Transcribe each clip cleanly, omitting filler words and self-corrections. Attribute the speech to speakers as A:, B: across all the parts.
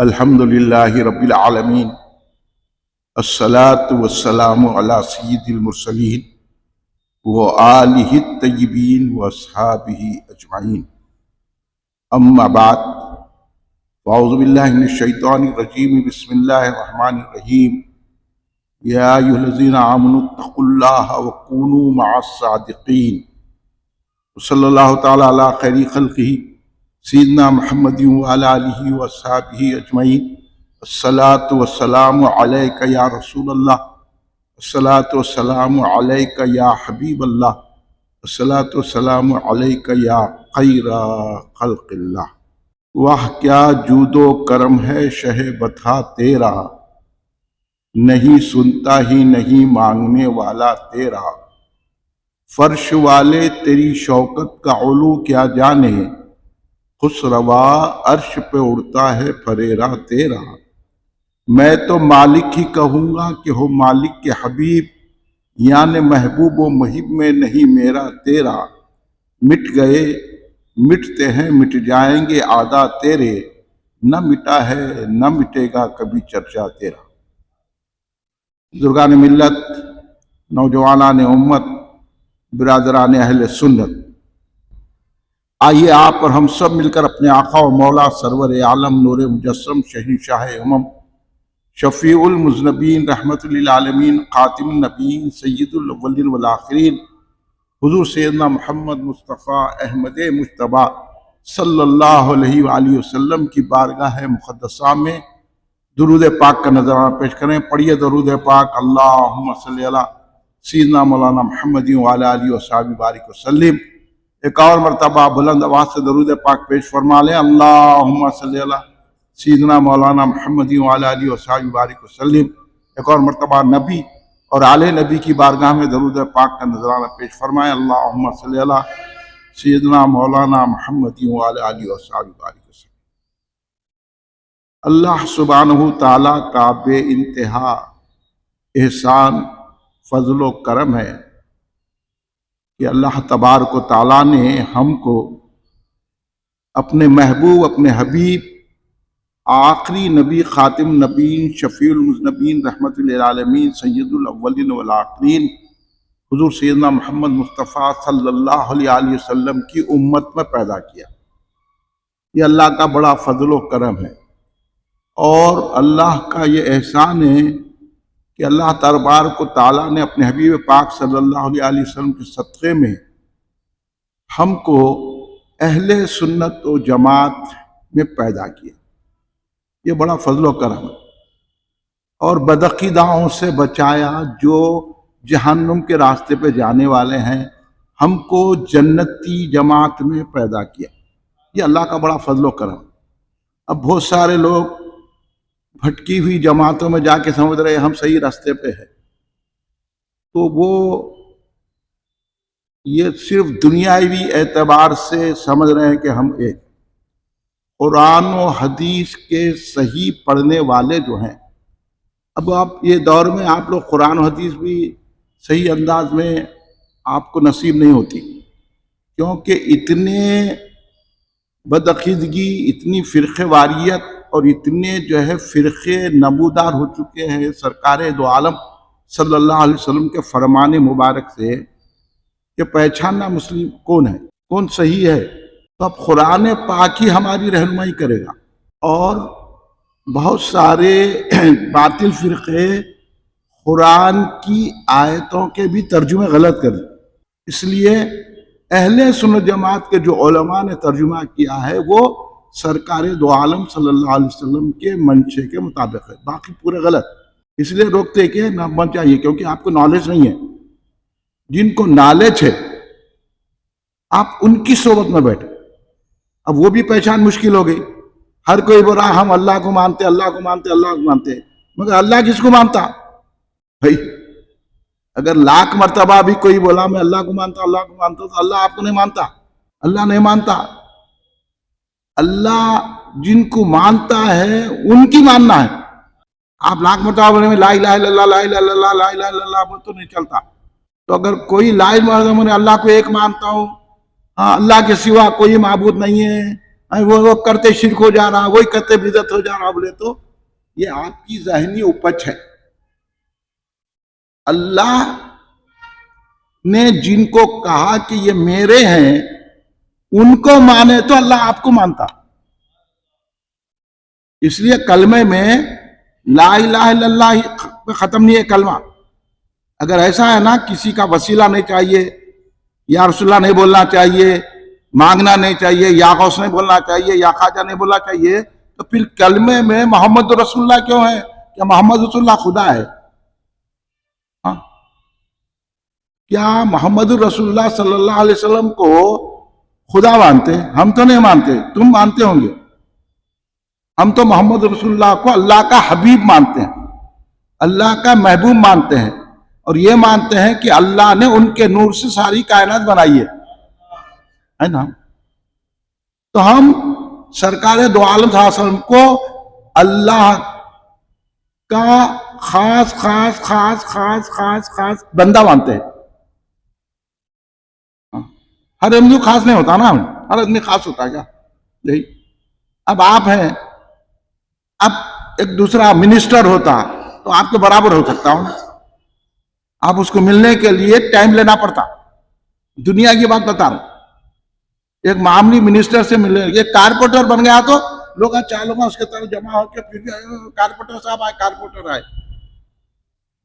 A: الحمدللہ رب العالمین الصلاة والسلام علی سید المرسلین وآلہ الطیبین واصحابہ اجمعین اما بعد فاعوذ باللہ من الشیطان الرجیم بسم اللہ الرحمن الرحیم یا ایھا الذین آمنوا اتقوا اللہ وکونوا مع الصادقین صلی اللہ تعالی علی خیر خلقہ سیدنا محمد وعلی آلہ واصحابہ اجمعین الصلاۃ والسلام علیک یا رسول اللہ، الصلاۃ والسلام علیک یا حبیب اللہ، الصلاۃ والسلام علیک یا خیر خلق اللہ۔ واہ کیا جود و کرم ہے شہ بتا تیرا، نہیں سنتا ہی نہیں مانگنے والا تیرا، فرش والے تیری شوکت کا علو کیا جانے، خسروا عرش پہ اڑتا ہے پھریرا تیرا۔ میں تو مالک ہی کہوں گا کہ ہو مالک کے حبیب، یعنی محبوب و محب میں نہیں میرا تیرا۔ مٹ گئے مٹتے ہیں مٹ جائیں گے اعداء تیرے، نہ مٹا ہے نہ مٹے گا کبھی چرچا تیرا۔ بزرگان ملت، نوجوانان امت، برادران اہل سنت، آئیے آپ اور ہم سب مل کر اپنے آقا و مولا سرور عالم نور مجسم شہنشاہ امم شفیع المذنبین رحمت للعالمین خاتم النبیین سید الاولین والآخرین حضور سیدنا محمد مصطفیٰ احمد مجتبیٰ صلی اللہ علیہ وآلہ وسلم کی بارگاہ مقدسہ میں درود پاک کا نذرانہ پیش کریں۔ پڑھیے درود پاک، اللہم صلی علی سیدنا مولانا محمد وعلی آلہ وصحبہ بارک وسلم۔ ایک اور مرتبہ بلند آواز سے درود پاک پیش فرما لیں، اللہم صلی علی سیدنا مولانا محمد وعلی آلہ وصحبہ بارک وسلم۔ ایک اور مرتبہ نبی اور آل نبی کی بارگاہ میں درود پاک کا نذرانہ پیش فرمائیں، اللہم صلی علی سیدنا مولانا محمد وعلی آلہ وصحبہ بارک وسلم۔ اللہ سبحانہ تعالیٰ کا بے انتہا احسان، فضل و کرم ہے کہ اللہ تبارک و تعالیٰ نے ہم کو اپنے محبوب، اپنے حبیب، آخری نبی، خاتم نبیین، شفیع المذنبین، رحمت للعالمین، سید الاولین والآخرین حضور سیدنا محمد مصطفیٰ صلی اللہ علیہ وسلم کی امت میں پیدا کیا۔ یہ اللہ کا بڑا فضل و کرم ہے، اور اللہ کا یہ احسان ہے کہ اللہ تبارک و تعالیٰ نے اپنے حبیب پاک صلی اللہ علیہ وسلم کے صدقے میں ہم کو اہل سنت و جماعت میں پیدا کیا۔ یہ بڑا فضل و کرم ہے، اور بدعقیداؤں سے بچایا، جو جہنم کے راستے پہ جانے والے ہیں، ہم کو جنتی جماعت میں پیدا کیا۔ یہ اللہ کا بڑا فضل و کرم۔ اب بہت سارے لوگ بھٹکی ہوئی جماعتوں میں جا کے سمجھ رہے ہم صحیح راستے پہ ہیں، تو وہ یہ صرف دنیاوی اعتبار سے سمجھ رہے ہیں کہ ہم ایک قرآن و حدیث کے صحیح پڑھنے والے جو ہیں۔ اب آپ یہ دور میں آپ لوگ قرآن و حدیث بھی صحیح انداز میں آپ کو نصیب نہیں ہوتی، کیونکہ اتنے بدعقیدگی، اتنی فرقہ واریت اور اتنے جو ہے فرقے نمودار ہو چکے ہیں سرکار دو عالم صلی اللہ علیہ وسلم کے فرمان مبارک سے کہ پہچاننا مسلم کون ہے، کون صحیح ہے۔ تو اب قرآن پاک ہی ہماری رہنمائی کرے گا، اور بہت سارے باطل فرقے قرآن کی آیتوں کے بھی ترجمے غلط کر دیں۔ اس لیے اہل سنت جماعت کے جو علماء نے ترجمہ کیا ہے وہ سرکار دو عالم صلی اللہ علیہ وسلم کے منشے کے مطابق ہے، باقی پورے غلط۔ اس لیے روکتے کہ نہ بن چاہیے، کیونکہ آپ کو نالج نہیں ہے۔ جن کو نالج ہے آپ ان کی صحبت میں بیٹھے۔ اب وہ بھی پہچان مشکل ہو گئی، ہر کوئی بول رہا ہم اللہ کو مانتے، اللہ کو مانتے، اللہ کو مانتے، مگر اللہ کس کو مانتا؟ بھائی اگر لاکھ مرتبہ بھی کوئی بولا میں اللہ کو مانتا، اللہ کو مانتا، تو اللہ آپ کو نہیں مانتا، اللہ نہیں مانتا۔ اللہ جن کو مانتا ہے ان کی ماننا ہے۔ آپ لاکھ مرتبہ بولے میں لا الہ الا اللہ، لا الہ الا اللہ، لا الہ الا اللہ بول تو نہیں چلتا۔ تو اگر کوئی لا الہ الا اللہ، اللہ کو ایک مانتا ہوں، ہاں اللہ کے سوا کوئی معبود نہیں ہے، وہ کرتے شرک ہو جا رہا، وہی کرتے بدعت ہو جا رہا، بولے تو یہ آپ کی ذہنی اپج ہے. اللہ نے جن کو کہا کہ یہ میرے ہیں ان کو مانے تو اللہ آپ کو مانتا. اس لیے کلمے میں لا الہ الا اللہ پہ ختم نہیں ہے کلمہ. اگر ایسا ہے نا کسی کا وسیلہ نہیں چاہیے، یا رسول اللہ نہیں بولنا چاہیے، مانگنا نہیں چاہیے، یا غوث نہیں بولنا چاہیے، یا خواجہ نہیں بولنا چاہیے، تو پھر کلمے میں محمد رسول اللہ کیوں ہے؟ کیا محمد رسول اللہ خدا ہے؟ ہاں، کیا محمد رسول اللہ صلی اللہ علیہ وسلم کو خدا مانتے؟ ہم تو نہیں مانتے، تم مانتے ہوں گے. ہم تو محمد رسول اللہ کو اللہ کا حبیب مانتے ہیں، اللہ کا محبوب مانتے ہیں، اور یہ مانتے ہیں کہ اللہ نے ان کے نور سے ساری کائنات بنائی ہے نا. تو ہم سرکار دو عالم صلی اللہ علیہ وسلم کو اللہ کا خاص خاص خاص خاص خاص خاص بندہ مانتے ہیں. ہر آدمی خاص نہیں ہوتا نا، ہر آدمی خاص ہوتا ہے کیا؟ یہی اب آپ ہیں، اب ایک دوسرا منسٹر ہوتا تو آپ کے برابر ہو سکتا ہوں، آپ اس کو ملنے کے لیے ٹائم لینا پڑتا. دنیا کی بات بتا رہا ہوں، ایک معاملی منسٹر سے ملنے، یہ کارپوریٹر بن گیا تو لوگ چالوں میں اس کے طرف جمع ہو کے پھر کارپوریٹر صاحب آئے، کارپوریٹر آئے.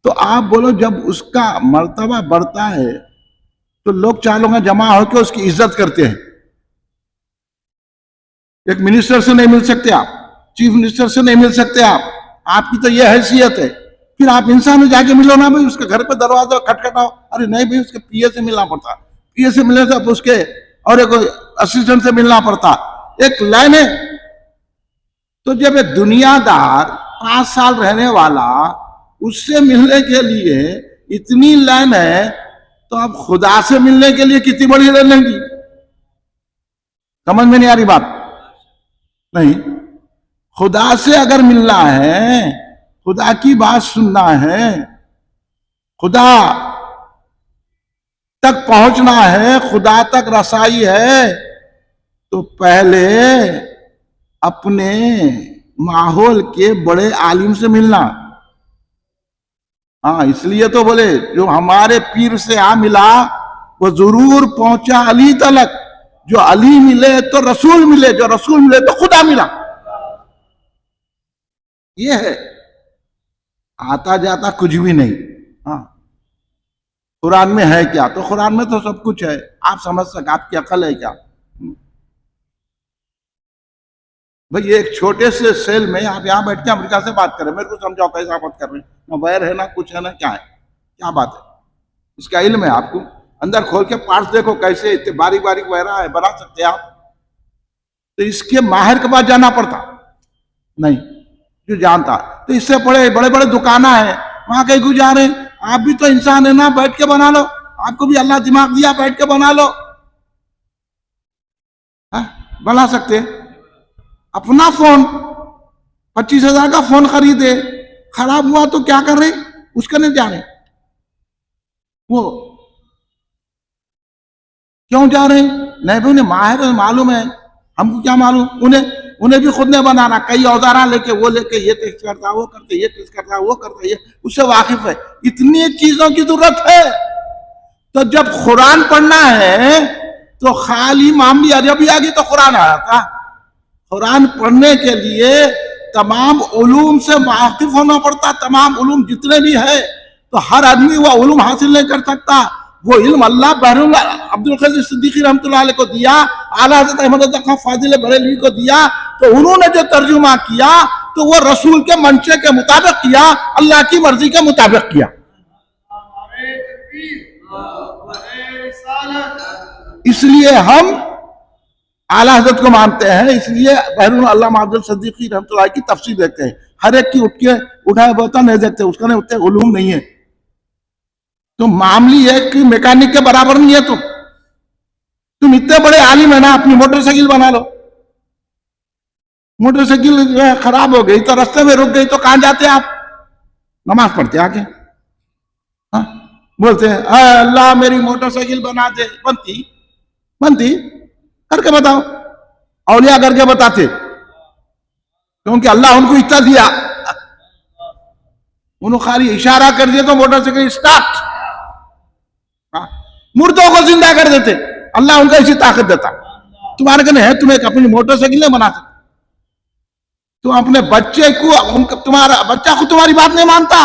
A: تو آپ بولو جب اس کا مرتبہ بڑھتا ہے تو لوگ چالوں میں جمع ہو کے اس کی عزت کرتے ہیں. ایک منسٹر سے نہیں مل سکتے آپ، چیف منسٹر سے نہیں مل سکتے آپ کی تو یہ حیثیت ہے. پھر آپ انسان میں جا کے ملو نا بھائی، اس کے گھر پہ دروازہ کھٹکھٹاؤ، ارے نہیں بھائی اس کے پی اے سے ملنا پڑتا، پی اے سے ملنے سے اس کے اور ایک اسسٹنٹ سے ملنا پڑتا، ایک لائن ہے. تو جب ایک دنیا دار 5 سال رہنے والا اس سے ملنے کے لیے اتنی لائن ہے، تو اب خدا سے ملنے کے لیے کتنی بڑی لائن لیں گی؟ سمجھ میں نہیں آ رہی بات؟ نہیں، خدا سے اگر ملنا ہے، خدا کی بات سننا ہے، خدا تک پہنچنا ہے، خدا تک رسائی ہے، تو پہلے اپنے ماحول کے بڑے عالم سے ملنا. ہاں، اس لیے تو بولے جو ہمارے پیر سے آ ملا وہ ضرور پہنچا علی تلک. جو علی ملے تو رسول ملے، جو رسول ملے تو خدا ملا. یہ ہے، آتا جاتا کچھ بھی نہیں. ہاں، قرآن میں ہے کیا؟ تو قرآن میں تو سب کچھ ہے، آپ سمجھ سکتے، آپ کی عقل ہے کیا؟ بھئی ایک چھوٹے سے سیل میں آپ یہاں بیٹھ کے امریکہ سے بات کریں، میرے کو سمجھاؤ کیسا بات کر رہے ہیں؟ نہ وائر ہے، نہ کچھ ہے، نہ کیا ہے، کیا بات ہے؟ اس کا علم ہے آپ کو، اندر کھول کے پارٹس دیکھو کیسے اتنے باریک باریک وائرہ ہے، بنا سکتے آپ؟ تو اس کے ماہر کے پاس جانا پڑتا نہیں، جو جانتا. تو اس سے بڑے بڑے دکانہ ہیں، وہاں کہیں کو جا رہے ہیں؟ آپ بھی تو انسان ہے نا، بیٹھ کے بنا لو، آپ کو بھی اللہ دماغ دیا، بیٹھ کے بنا لو. بنا سکتے. اپنا فون 25,000 کا فون خریدے، خراب ہوا تو کیا کر رہے؟ اس کا نہیں جا رہے. وہ کیوں جا رہے ہیں؟ نہیں بھی انہیں ماہر معلوم ہے، ہم کو کیا معلوم؟ انہیں بھی خود نے بنانا، کئی اوزارہ لے کے یہ ٹیسٹ کرتا، وہ کرتے، یہ ٹیسٹ کرتا، وہ کرتا، یہ اس سے واقف ہے. اتنی چیزوں کی ضرورت ہے. تو جب قرآن پڑھنا ہے تو خالی معاملی عربی آ گئی تو قرآن آیا تھا. قرآن پڑھنے کے لیے تمام علوم سے واقف ہونا پڑتا. تمام علوم جتنے بھی ہے تو ہر آدمی وہ علوم حاصل نہیں کر سکتا. وہ علم اللہ بحر عبد القادر صدیقی رحمۃ اللہ علیہ کو دیا، اعلیٰ حضرت احمد خان فاضل بریلوی کو دیا، تو انہوں نے جو ترجمہ کیا تو وہ رسول کے منشے کے مطابق کیا، اللہ کی مرضی کے مطابق کیا. اس لیے ہم اعلیٰ حضرت کو مانتے ہیں، اس لیے بحر علامہ عبد الصدیقی رحمۃ اللہ کی تفسیر دیکھتے ہیں. ہر ایک کی اٹھ کے اٹھائے بوتا نہیں دیکھتے، اس کا نہیں اٹھتے علوم نہیں ہے. تم معاملی ایک میکینک کے برابر نہیں ہے. تم اتنے بڑے عالم ہے نا، اپنی موٹر سائیکل بنا لو. موٹر سائیکل خراب ہو گئی تو رستے میں رک گئی تو کہاں جاتے آپ؟ نماز پڑھتے آ کے، بولتے ہیں اے اللہ میری موٹر سائیکل بنا دے. بنتی کر کے بتاؤ. اولیاء کر کے بتاتے، کیونکہ اللہ ان کو اتنا دیا، انہوں خالی اشارہ کر دیا تو موٹر سائیکل اسٹارٹ، مردوں کو زندہ کر دیتے، اللہ ان کا اسی طاقت دیتا۔ تمہارے کہنے ہے تم ایک اپنی موٹر سائیکل نہیں بنا سکتے، تم اپنے بچے کو، تمہارا بچہ کو تمہاری بات نہیں مانتا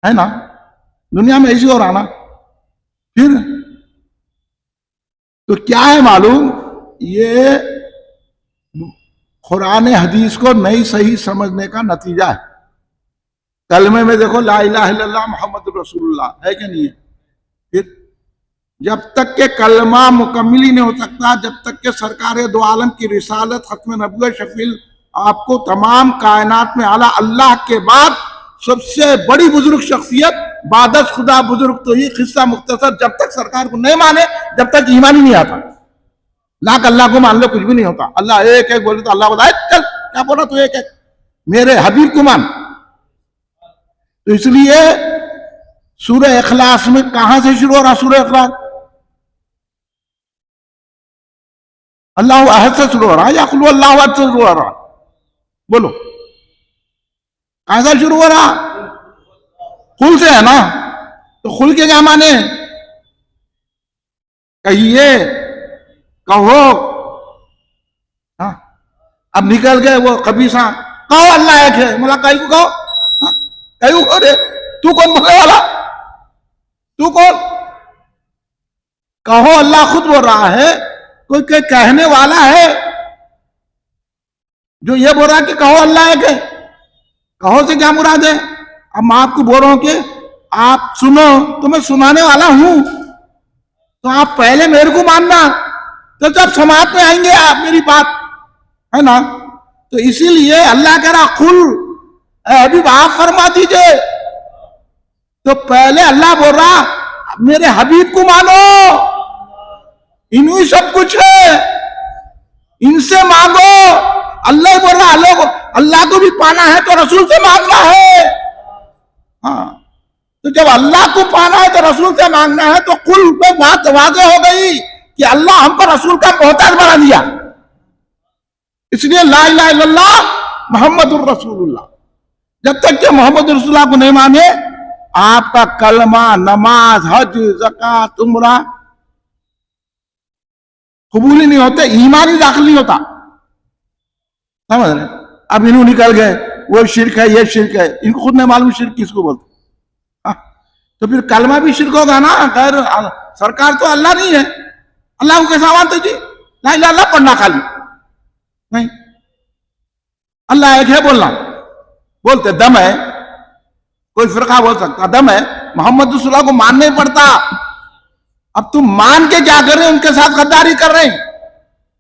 A: ہے نا، دنیا میں ایسی ہو رہا نا، پھر تو کیا ہے معلوم، یہ قرآن حدیث کو نہیں صحیح سمجھنے کا نتیجہ ہے۔ کلمے میں دیکھو لا الہ الا اللہ محمد رسول اللہ ہے کہ نہیں ہے، پھر جب تک کہ کلمہ مکمل ہی نہیں ہو سکتا، جب تک کہ سرکار دو عالم کی رسالت، ختم نبوت، شفیع آپ کو تمام کائنات میں اعلیٰ اللہ کے بعد سب سے بڑی بزرگ شخصیت بعد از خدا بزرگ تو ہی قصہ مختصر، جب تک سرکار کو نہیں مانے جب تک ایمان ہی نہیں آتا، لاکھ اللہ کو مان لو کچھ بھی نہیں ہوتا، اللہ ایک ایک بولے تو اللہ بتائے چل کیا بولا تو ایک ایک، میرے حبیب کو مان۔ تو اس لیے سورہ اخلاص میں کہاں سے شروع ہو رہا سورہ اخلاص؟ اللہ احد سے شروع ہو رہا ہے یا قل اللہ احد سے شروع ہو رہا؟ بولو کہاں سے شروع ہو رہا؟ قل سے ہے نا، تو قل کے کیا معنی؟ کہیے، کہو، اب نکل گئے وہ خبیثہ، کہو اللہ ایک ہے، مولا کہیں کو کہو، کہیں کو رے تو کون بولنے والا، تو کون؟ کہو اللہ خود بول رہا ہے، کوئی کہنے والا ہے جو یہ بول رہا ہے کہ کہو اللہ ایک ہے؟ کہو سے کیا مراد ہے؟ اب میں آپ کو بول رہا ہوں کہ آپ سنو، تو میں سنانے والا ہوں، تو آپ پہلے میرے کو ماننا، تو جب سماعت میں آئیں گے آپ میری بات ہے نا۔ تو اسی لیے اللہ کہہ رہا قل، اے حبیب آپ فرما دیجئے، تو پہلے اللہ بول رہا میرے حبیب کو مانو، انہی سب کچھ ہے، ان سے مانگو۔ اللہ بول رہا اللہ کو بھی پانا ہے تو رسول سے مانگنا ہے، ہاں، تو جب اللہ کو پانا ہے تو رسول سے مانگنا ہے، تو قل پہ بات واضح ہو گئی کہ اللہ ہم کو رسول کا محتاج بنا دیا، اس لیے لا الہ الا اللہ محمد الرسول اللہ۔ جب تک کہ محمد رسول اللہ کو نہیں مانے، آپ کا کلمہ، نماز، حج، زکوٰۃ، عمرہ قبول ہی نہیں ہوتے، ایمان ہی داخل نہیں ہوتا، سمجھ رہے؟ اب انہوں نکل گئے وہ شرک ہے، یہ شرک ہے، ان کو خود نہیں معلوم شرک کس کو بولتے، تو پھر کلمہ بھی شرک ہوگا نا، غیر سرکار تو اللہ نہیں ہے، اللہ کو کیسا مانتے جی؟ لا الہ الا اللہ پڑھنا خالی نہیں، اللہ ایک ہے بولنا، بولتے دم ہے، کوئی فرقہ بول سکتا دم ہے، محمد رسول اللہ کو ماننا ہی پڑتا۔ اب تم مان کے کیا کر رہے ہیں؟ ان کے ساتھ غداری کر رہے ہیں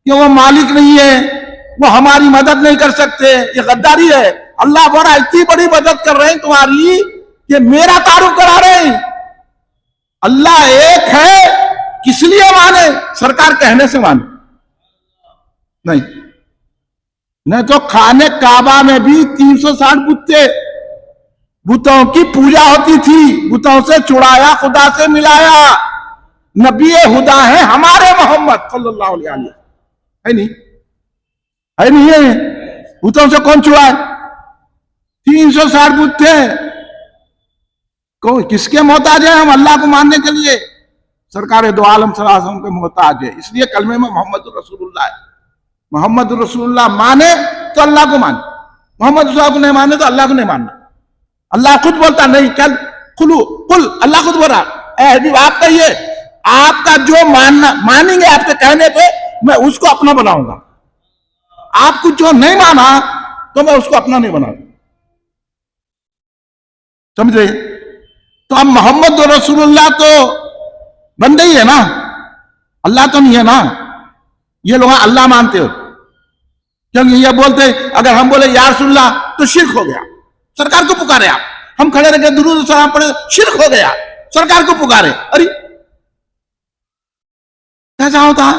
A: کہ وہ مالک نہیں ہے، وہ ہماری مدد نہیں کر سکتے، یہ غداری ہے۔ اللہ بڑا اتنی بڑی مدد کر رہے ہیں تمہاری کہ میرا تعارف کرا رہے ہیں، اللہ ایک ہے کس لیے مانے؟ سرکار کہنے سے مانے نہیں تو خانے کعبہ میں بھی 360 بت تھے، بتوں کی پوجا ہوتی تھی، بتوں سے چڑایا، خدا سے ملایا، نبی خدا ہے ہمارے محمد صلی اللہ علیہ وسلم، ہے نہیں ہے؟ بتوں سے کون چڑائے؟ 360 بت تھے، کس کے محتاج ہیں ہم اللہ کو ماننے کے لیے؟ سرکار دو عالم صلی اللہ علیہ وسلم کے محتاج ہے، اس لیے کلمے میں محمد الرسول اللہ ہے، محمد الرسول اللہ مانے تو اللہ کو مانے، محمد رسول اللہ کو نہیں مانے تو اللہ کو نہیں ماننا۔ اللہ خود بولتا نہیں، قل اللہ خود بول رہا اے حبیب آپ کہیے، آپ کا جو مانیں گے آپ کے کہنے پہ میں اس کو اپنا بناؤں گا، آپ کو جو نہیں مانا تو میں اس کو اپنا نہیں بناؤں گا، سمجھے؟ تو اب محمد رسول اللہ تو بندے ہی ہے نا، اللہ تو نہیں ہے نا۔ یہ لوگ اللہ مانتے ہو کیونکہ یہ بولتے اگر ہم بولے یا رسول اللہ تو شرک ہو گیا، سرکار کو پکارے، آپ ہم کھڑے رہ کے درود و سلام پڑھے شرک ہو گیا، سرکار کو پکارے، ارے کیسا ہوتا؟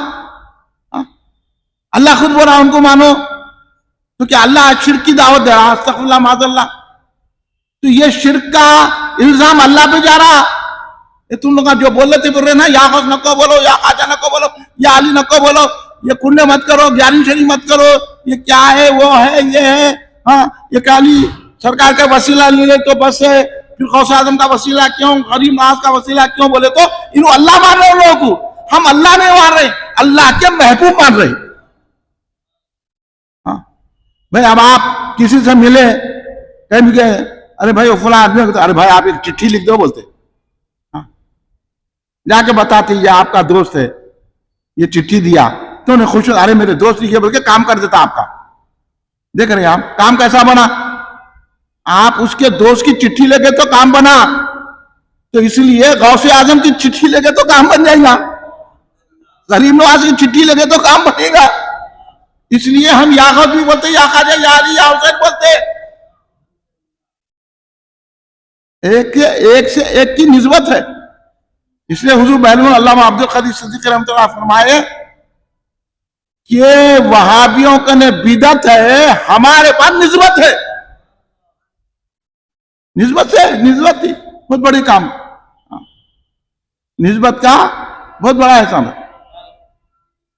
A: اللہ خود بول رہا ان کو مانو، تو کیا اللہ شرک کی دعوت دے رہا؟ استغفر اللہ معاذ اللہ، تو یہ شرک کا الزام اللہ پہ جا رہا، یہ تم لوگ جو بول رہے نا، یا غوث نکو بولو، یا خواجہ نکو بولو، یا علی نکو بولو، یہ کنڈے مت کرو، گیارہویں شریف مت کرو، یہ کیا ہے، وہ ہے، یہ ہے، ہاں یہ کالی سرکار کا وسیلہ لے لے تو بس ہے، پھر غوث اعظم کا وسیلہ کیوں، غریب نواز کا وسیلہ کیوں بولے تو انہوں اللہ مان رہے ہیں لوگوں کو، ہم اللہ نہیں مان رہے، اللہ کے محبوب مان رہے. ہاں بھائی اب آپ کسی سے ملے کہ ارے بھائی فلاں آدمی، ارے بھائی آپ ایک چٹھی لکھ دو بولتے، جا کے بتاتے یہ آپ کا دوست ہے، یہ چٹھی دیا تو انہیں خوش ہو، ارے میرے دوست لکھے بول کے کام کر دیتا آپ کا. دیکھ رہے ہیں آپ کام کیسا بنا، آپ اس کے دوست کی چٹھی لے گئے تو کام بنا، تو اس لیے غوث اعظم کی چٹھی لے گئے تو کام بن جائے گا، غریب نواز کی چٹھی لے گئے تو کام بنے گا. اس لیے ہم یا غوث بھی بولتے، یا خواجہ، یا علی، یا حسین بولتے. ایک سے ایک کی نسبت ہے. اس لیے حضور بہلول علامہ عبد القادر صدیقی رحمۃ اللہ فرمائے کہ وہابیوں کا نے بدعت ہے، ہمارے پاس نسبت ہے. نسبت ہے، نسبت تھی بہت بڑی کام، نسبت کا بہت بڑا احسان ہے،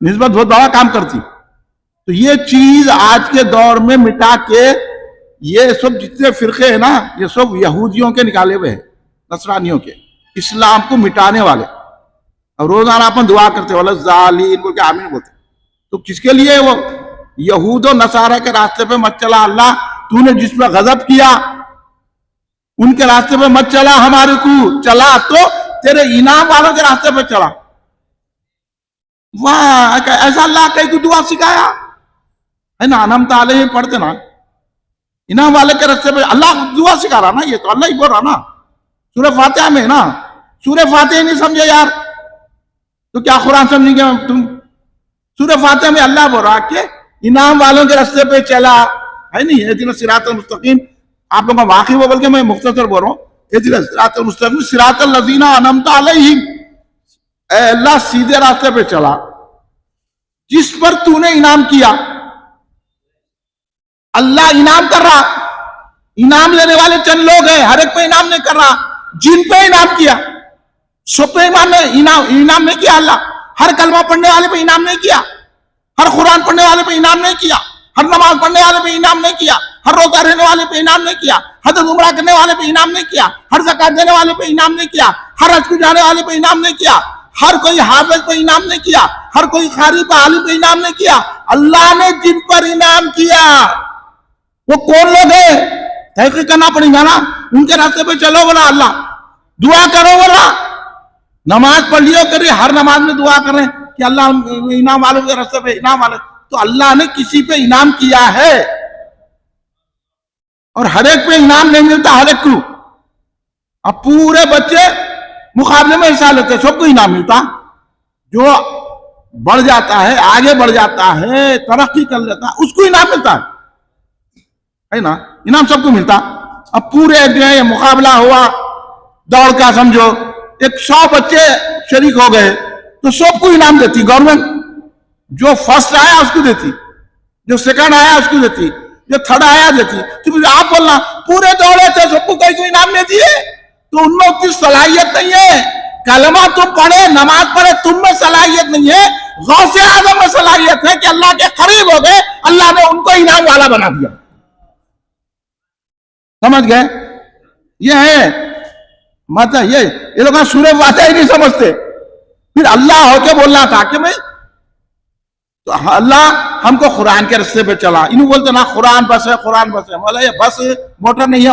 A: نسبت بہت بڑا کام کرتی. تو یہ چیز آج کے دور میں مٹا کے، یہ سب جتنے فرقے ہیں نا، یہ سب یہودیوں کے نکالے ہوئے ہیں، نصرانیوں کے، اسلام کو مٹانے والے. اور روزانہ اپن دعا کرتے ولا ظالین بول کے آمین بولتے. تو کس کے لیے؟ وہ یہود و نصارہ کے راستے پہ مت چلا اللہ، تو نے جس پہ غضب کیا ان کے راستے پہ مت چلا، ہمارے کو چلا تو تیرے انعام والوں کے راستے پہ چلا. واہ ایسا اللہ کہیں کو دعا سکھایا ہے نا، انعمت علیہم پڑھتے نا، انعام والے کے راستے پہ اللہ دعا سکھا رہا نا. یہ تو اللہ ہی بول رہا نا سورہ فاتحہ میں نا. سورہ فاتحہ نہیں سمجھے یار تو کیا قرآن سمجھیں گے تم؟ سورہ فاتحہ میں اللہ بول رہا کہ انعام والوں کے راستے پہ چلا ہے نہیں، اہدنا الصراط المستقیم. آپ لوگوں کا واقعی وہ بلکہ میں مختصر بول رہا ہوں، اہدنا الصراط المستقیم صراط الذین انعمت علیہم، اے اللہ سیدھے راستے پہ چلا جس پر تو نے انعام کیا. اللہ انعام کر رہا، انعام لینے والے چند لوگ ہیں، ہر ایک پہ انعام نہیں کر رہا. جن پہ انعام کیا سب پہ انعام نہیں کیا. اللہ ہر کلمہ پڑھنے والے پہ انعام نہیں کیا، ہر قرآن پڑھنے والے پہ انعام نہیں کیا، ہر نماز پڑھنے والے پہ انعام نہیں کیا، ہر روزہ رہنے والے پہ انعام نہیں کیا، حج عمرہ کرنے والے پہ انعام نہیں کیا، ہر زکات دینے والے پہ انعام نہیں کیا، ہر حج کو جانے والے پہ انعام نہیں کیا، ہر کوئی حافظ پہ انعام نہیں کیا، ہر کوئی قاری پہ عالم پہ انعام نہیں کیا. اللہ نے جن پر انعام کیا وہ کون لوگ ہیں؟ تحقیق کرنا پڑے گا نا. ان کے راستے پہ چلو بولا اللہ، دعا کرو بولا، نماز پڑھ لیو کری، ہر نماز میں دعا کریں کہ اللہ انعام والوں کے راستے پہ انعام والے. تو اللہ نے کسی پہ انعام کیا ہے، اور ہر ایک پہ انعام نہیں ملتا ہر ایک کو. اب پورے بچے مقابلے میں حصہ لیتے، سب کو انعام ملتا. جو بڑھ جاتا ہے، آگے بڑھ جاتا ہے، ترقی کر لیتا ہے، اس کو انعام ملتا ہے نا، انعام سب کو ملتا. اب پورے جو ہے مقابلہ ہوا دوڑ کا، سمجھو 100 بچے شریک ہو گئے تو سب کو انعام دیتی گورنمنٹ. جو فرسٹ آیا اس کو دیتی، جو سیکنڈ آیا اس کو دیتی، جو تھرڈ آیا دیتی. تو آپ بولنا پورے دوڑے تھے سب کو کوئی انعام نہیں دیے، تو ان میں اتنی صلاحیت نہیں ہے. کلمہ تم پڑھے، نماز پڑھے، تم میں صلاحیت نہیں ہے. غوث اعظم میں صلاحیت ہے کہ اللہ کے قریب ہو گئے، اللہ نے ان کو انعام والا بنا دیا. سمجھ گئے؟ یہ ہے مطلب. یہ لوگ سورہ فاتحہ ہی نہیں سمجھتے. پھر اللہ ہو کے بولنا تھا کہ بھائی تو اللہ ہم کو قرآن کے رستے پہ چلا. انہوں بولتے نا قرآن بس ہے، قرآن بس ہے. بولا یہ بس موٹر نہیں ہے،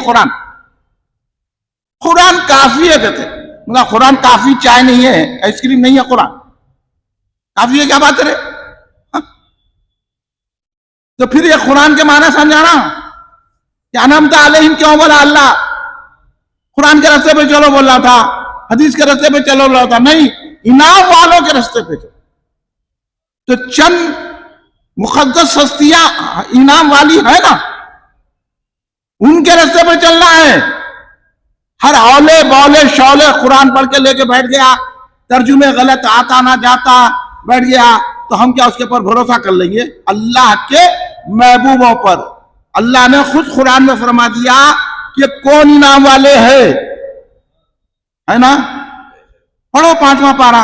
A: قرآن کافی ہے. کہتے بولا قرآن کافی چائے نہیں ہے، آئس کریم نہیں ہے، قرآن کافی ہے. کیا بات ہے؟ تو پھر یہ قرآن کے معنی سمجھانا کہ انعمت علیہم کیوں بولا اللہ؟ قرآن کے راستے پہ چلو بول رہا تھا، حدیث کے راستے پہ چلو بول رہا تھا. نہیں، انعام والوں کے راستے پہ چلو. تو چند مقدس ہستیاں انعام والی ہے نا، ان کے راستے پہ چلنا ہے. ہر اولے بولے شولے قرآن پڑھ کے لے کے بیٹھ گیا، ترجمے غلط آتا نہ جاتا بیٹھ گیا، تو ہم کیا اس کے پر بھروسہ کر لیں گے؟ اللہ کے محبوبوں پر اللہ نے خود قرآن میں فرما دیا کہ کون انعام والے ہے نا. پڑھو 5واں پارہ،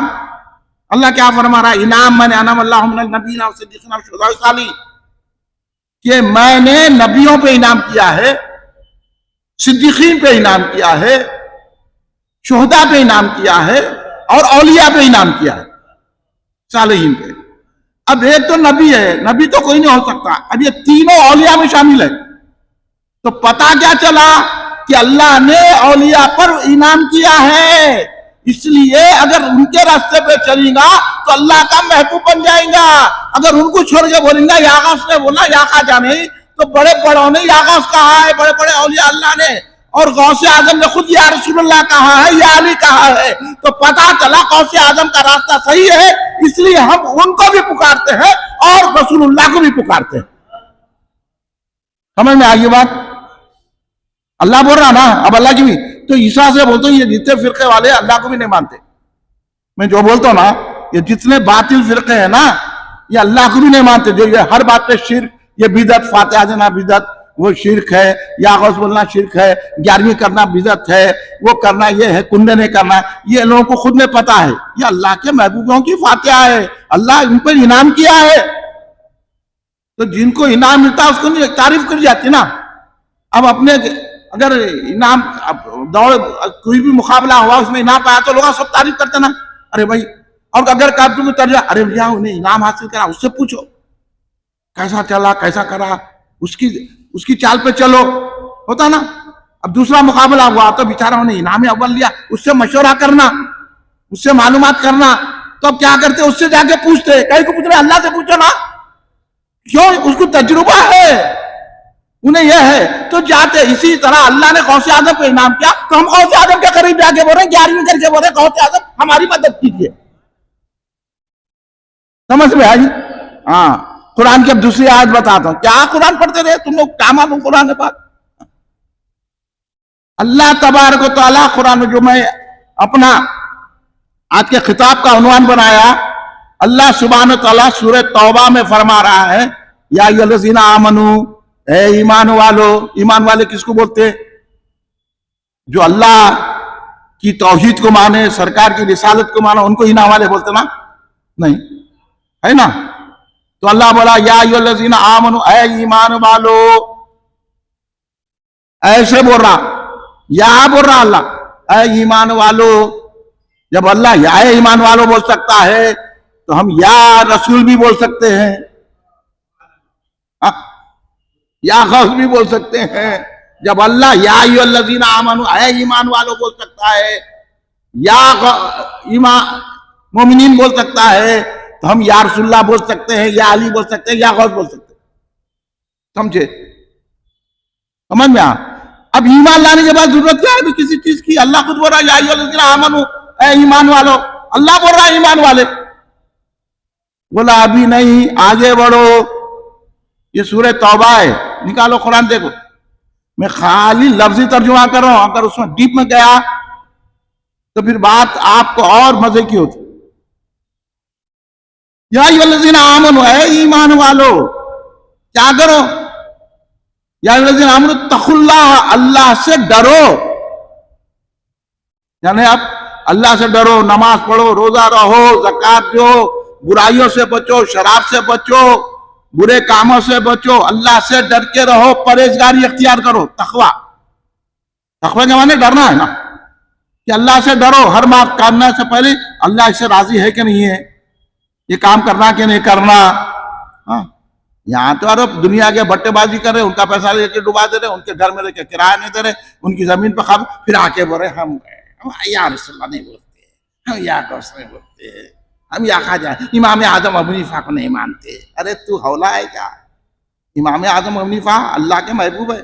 A: اللہ کیا فرما رہا ہے؟ انعام من انعم اللہ من النبیین والصدیقین والشہداء والصالحین، کہ میں نے نبیوں پہ انعام کیا ہے، صدیقین پہ انعام کیا ہے، شہداء پہ انعام کیا ہے، اور اولیاء پہ انعام کیا ہے، صالحین پہ۔ اب ایک تو نبی ہے، نبی تو کوئی نہیں ہو سکتا، اب یہ تینوں اولیاء میں شامل ہے، تو پتا کیا چلا کہ اللہ نے اولیاء پر انعام کیا ہے، اس لیے اگر ان کے راستے پہ چلیں گا تو اللہ کا محبوب بن جائیں گا۔ اگر ان کو چھوڑ کے بولیں گا، یا غوث نے بولا یا خواجہ نہیں، تو بڑے بڑوں نے یا غوث کہا ہے، بڑے بڑے اولیاء اللہ نے، اور غوث اعظم نے خود یا رسول اللہ کہا ہے، یا علی کہا ہے، تو پتا چلا غوث اعظم کا راستہ صحیح ہے، اس لیے ہم ان کو بھی پکارتے ہیں اور رسول اللہ کو بھی پکارتے ہیں۔ سمجھ میں آئی بات؟ اللہ بول رہا نا، اب اللہ کی بھی تو عیسیٰ سے بولتا ہوں، یہ جتنے فرقے والے اللہ کو بھی نہیں مانتے، میں جو بولتا ہوں نا، یہ جتنے باطل فرقے ہیں نا، یہ اللہ کو بھی نہیں مانتے، جو یہ ہر بات پہ شرک، یہ بدعت، فاتحہ دینا بدعت، وہ شرک ہے، یا غوث بولنا شرک ہے، 11ویں کرنا بدعت ہے، وہ کرنا یہ ہے، کنڈے نہیں کرنا، یہ لوگوں کو خود میں پتا ہے، یہ اللہ کے محبوبوں کی فاتحہ ہے، اللہ ان پر انعام کیا ہے، تو جن کو انعام ملتا ہے اس کو تعریف کر جاتی نا۔ اب اپنے اگر انعام دوڑ کوئی بھی مقابلہ ہوا اس میں انعام پایا تو لوگ سب تعریف کرتے نا، ارے بھائی، اور اگر کابل کو ترجیح، ارے بھیا انہیں انعام حاصل کرا، اس سے پوچھو کیسا چلا، کیسا کرا، اس کی چال پہ چلو، ہوتا نا۔ اب دوسرا مقابلہ ہوا تو بیچارہ انہیں انعام اول لیا، اس سے مشورہ کرنا، اس سے معلومات کرنا، تو اب کیا کرتے، اس سے جا کے پوچھتے، کہیں کو پوچھ رہے اللہ سے پوچھو نا، کیوں؟ اس کو تجربہ ہے، انہیں یہ ہے تو جاتے۔ اسی طرح اللہ نے غوث اعظم کو انعام کیا تو ہم غوث اعظم کے قریب جا کے بول رہے ہیں، 11ویں کر کے بول رہے ہیں غوث اعظم ہماری مدد کیجیے۔ سمجھ میں آئی؟ ہاں، قرآن کی اب دوسری آیت بتاتا ہوں، کیا قرآن پڑھتے رہے تم لوگ، کیا معلوم قرآن پاک؟ اللہ تبارک و تعالیٰ قرآن میں، جو میں اپنا آج کے خطاب کا عنوان بنایا، اللہ سبحانہ و تعالیٰ سورہ توبہ میں فرما رہا ہے، یا ایھا الذین آمنو، اے ایمان والو۔ ایمان والے کس کو بولتے؟ جو اللہ کی توحید کو مانے، سرکار کی رسالت کو مانے، ان کو ایمان والے بولتے نا؟ نہیں ہے نا؟ تو اللہ بولا یا ایھا الذین آمنو، اے ایمان والو، ایسے بول رہا، یا بول رہا اللہ، اے ایمان والو۔ جب اللہ یا اے ایمان والو بول سکتا ہے تو ہم یا رسول بھی بول سکتے ہیں، یا غوث بھی بول سکتے ہیں۔ جب اللہ یا ایھا الذین آمنو، اے ایمان والو بول سکتا ہے، یا مومنین بول سکتا ہے، تو ہم یا رسول اللہ بول سکتے ہیں، یا علی بول سکتے ہیں، یا غوث بول سکتے ہیں۔ سمجھے؟ سمجھ میں اب ایمان لانے کے بعد ضرورت کیا ہے کسی چیز کی؟ اللہ خود بول رہا ہے یا ایھا الذین آمنو، اے ایمان والو، اللہ بول رہا ہے ایمان والے، بولا ابھی نہیں، آگے بڑھو۔ یہ سورہ توبہ ہے، نکالو قرآن دیکھو، میں خالی لفظی ترجمہ کر رہا ہوں، اگر اس میں ڈیپ میں گیا تو پھر بات آپ کو اور مزے کی ہوتی۔ یا ایھا الذین آمنو، اے ایمان والو، کیا کرو؟ یا ایھا الذین آمنو اتقوا اللہ، اللہ سے ڈرو، یعنی اب اللہ سے ڈرو، نماز پڑھو، روزہ رہو، زکوٰۃ دو، برائیوں سے بچو، شراب سے بچو، برے کاموں سے بچو، اللہ سے ڈر کے رہو، پرہیزگاری اختیار کرو، تقویٰ۔ تقویٰ کے معنی ڈرنا ہے نا، کہ اللہ سے ڈرو، ہر بات کرنے سے پہلے اللہ اس سے راضی ہے کہ نہیں ہے، یہ کام کرنا کہ نہیں کرنا۔ ہاں، یہاں تو عرب دنیا کے بٹے بازی کر رہے، ان کا پیسہ لے کے ڈبا دے رہے، ان کے گھر میں لے کے کرایہ نہیں دے رہے، ان کی زمین پہ خواب، پھر آ کے بول رہے ہم یا رسول اللہ نہیں بولتے، ہم یا غوث نہیں بولتے، ہم یا خواجہ امام اعظم ابو حنیفہ کو نہیں مانتے۔ ارے تو ہولا ہے کیا؟ امام اعظم ابو حنیفہ اللہ کے محبوب ہے،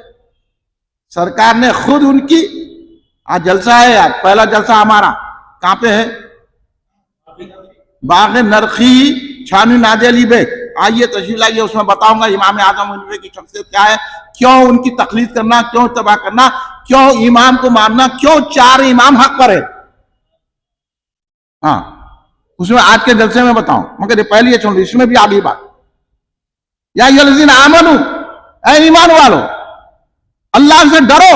A: سرکار نے خود ان کی، آج جلسہ ہے، آج پہلا جلسہ ہمارا کہاں پہ ہے؟ باغ نرخی، چھانوی نادی علی بیگ، آئیے تشریف لائیے، اس میں بتاؤں گا امام اعظم ابو حنیفہ کی شخصیت کیا ہے، کیوں ان کی تقلید کرنا، کیوں اتباع کرنا، کیوں امام کو ماننا، کیوں 4 امام حق پر ہے۔ ہاں، اس میں آج کے جلسے میں بتاؤں، مگر یہ پہلی ہے چھوڑ، اس میں بھی آگئی بات۔ یا ایھا الذین آمنو، اے ایمان والو، اللہ سے ڈرو۔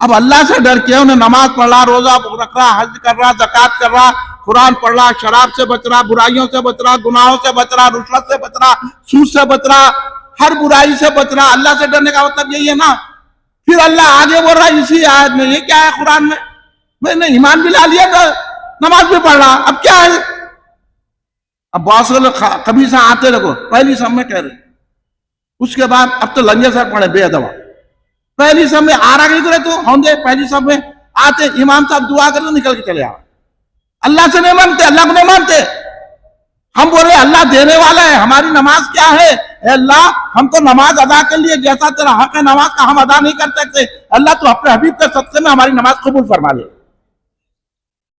A: اب اللہ سے ڈر کے انہیں نماز پڑھ رہا، روزہ رکھ رہا، حج کر رہا، زکوٰۃ کر رہا، قرآن پڑھ رہا، شراب سے بچ رہا، برائیوں سے بچ رہا، گناہوں سے بچ رہا، رشوت سے بچ رہا، سود سے بچ رہا، ہر برائی سے بچ رہا. اللہ سے ڈرنے کا مطلب یہی ہے نا. پھر اللہ آگے بول رہا ہے اسی آیت میں، یہ کیا ہے قرآن میں نے ایمان بھی لا لیا، نماز بھی پڑھ رہا، اب کیا ہے؟ اب بہت سے لوگ کبھی سے آتے رہو پہلی سب میں کہہ رہے، اس کے بعد اب تو لنجے سر پڑے بے ادب. پہلی سب میں آ رہا کرے تو ہوں گے، پہلی سب میں آتے امام صاحب دعا کرتے نکل کے چلے آ. اللہ سے نہیں مانتے، اللہ کو نہیں مانتے. ہم بول رہے اللہ دینے والا ہے، ہماری نماز کیا ہے؟ اے اللہ ہم کو نماز ادا کر لیے، جیسا تیرا حق ہے نماز کا ہم ادا نہیں کر سکتے، اللہ تو اپنے حبیب کے صدقے میں ہماری نماز قبول فرما لے،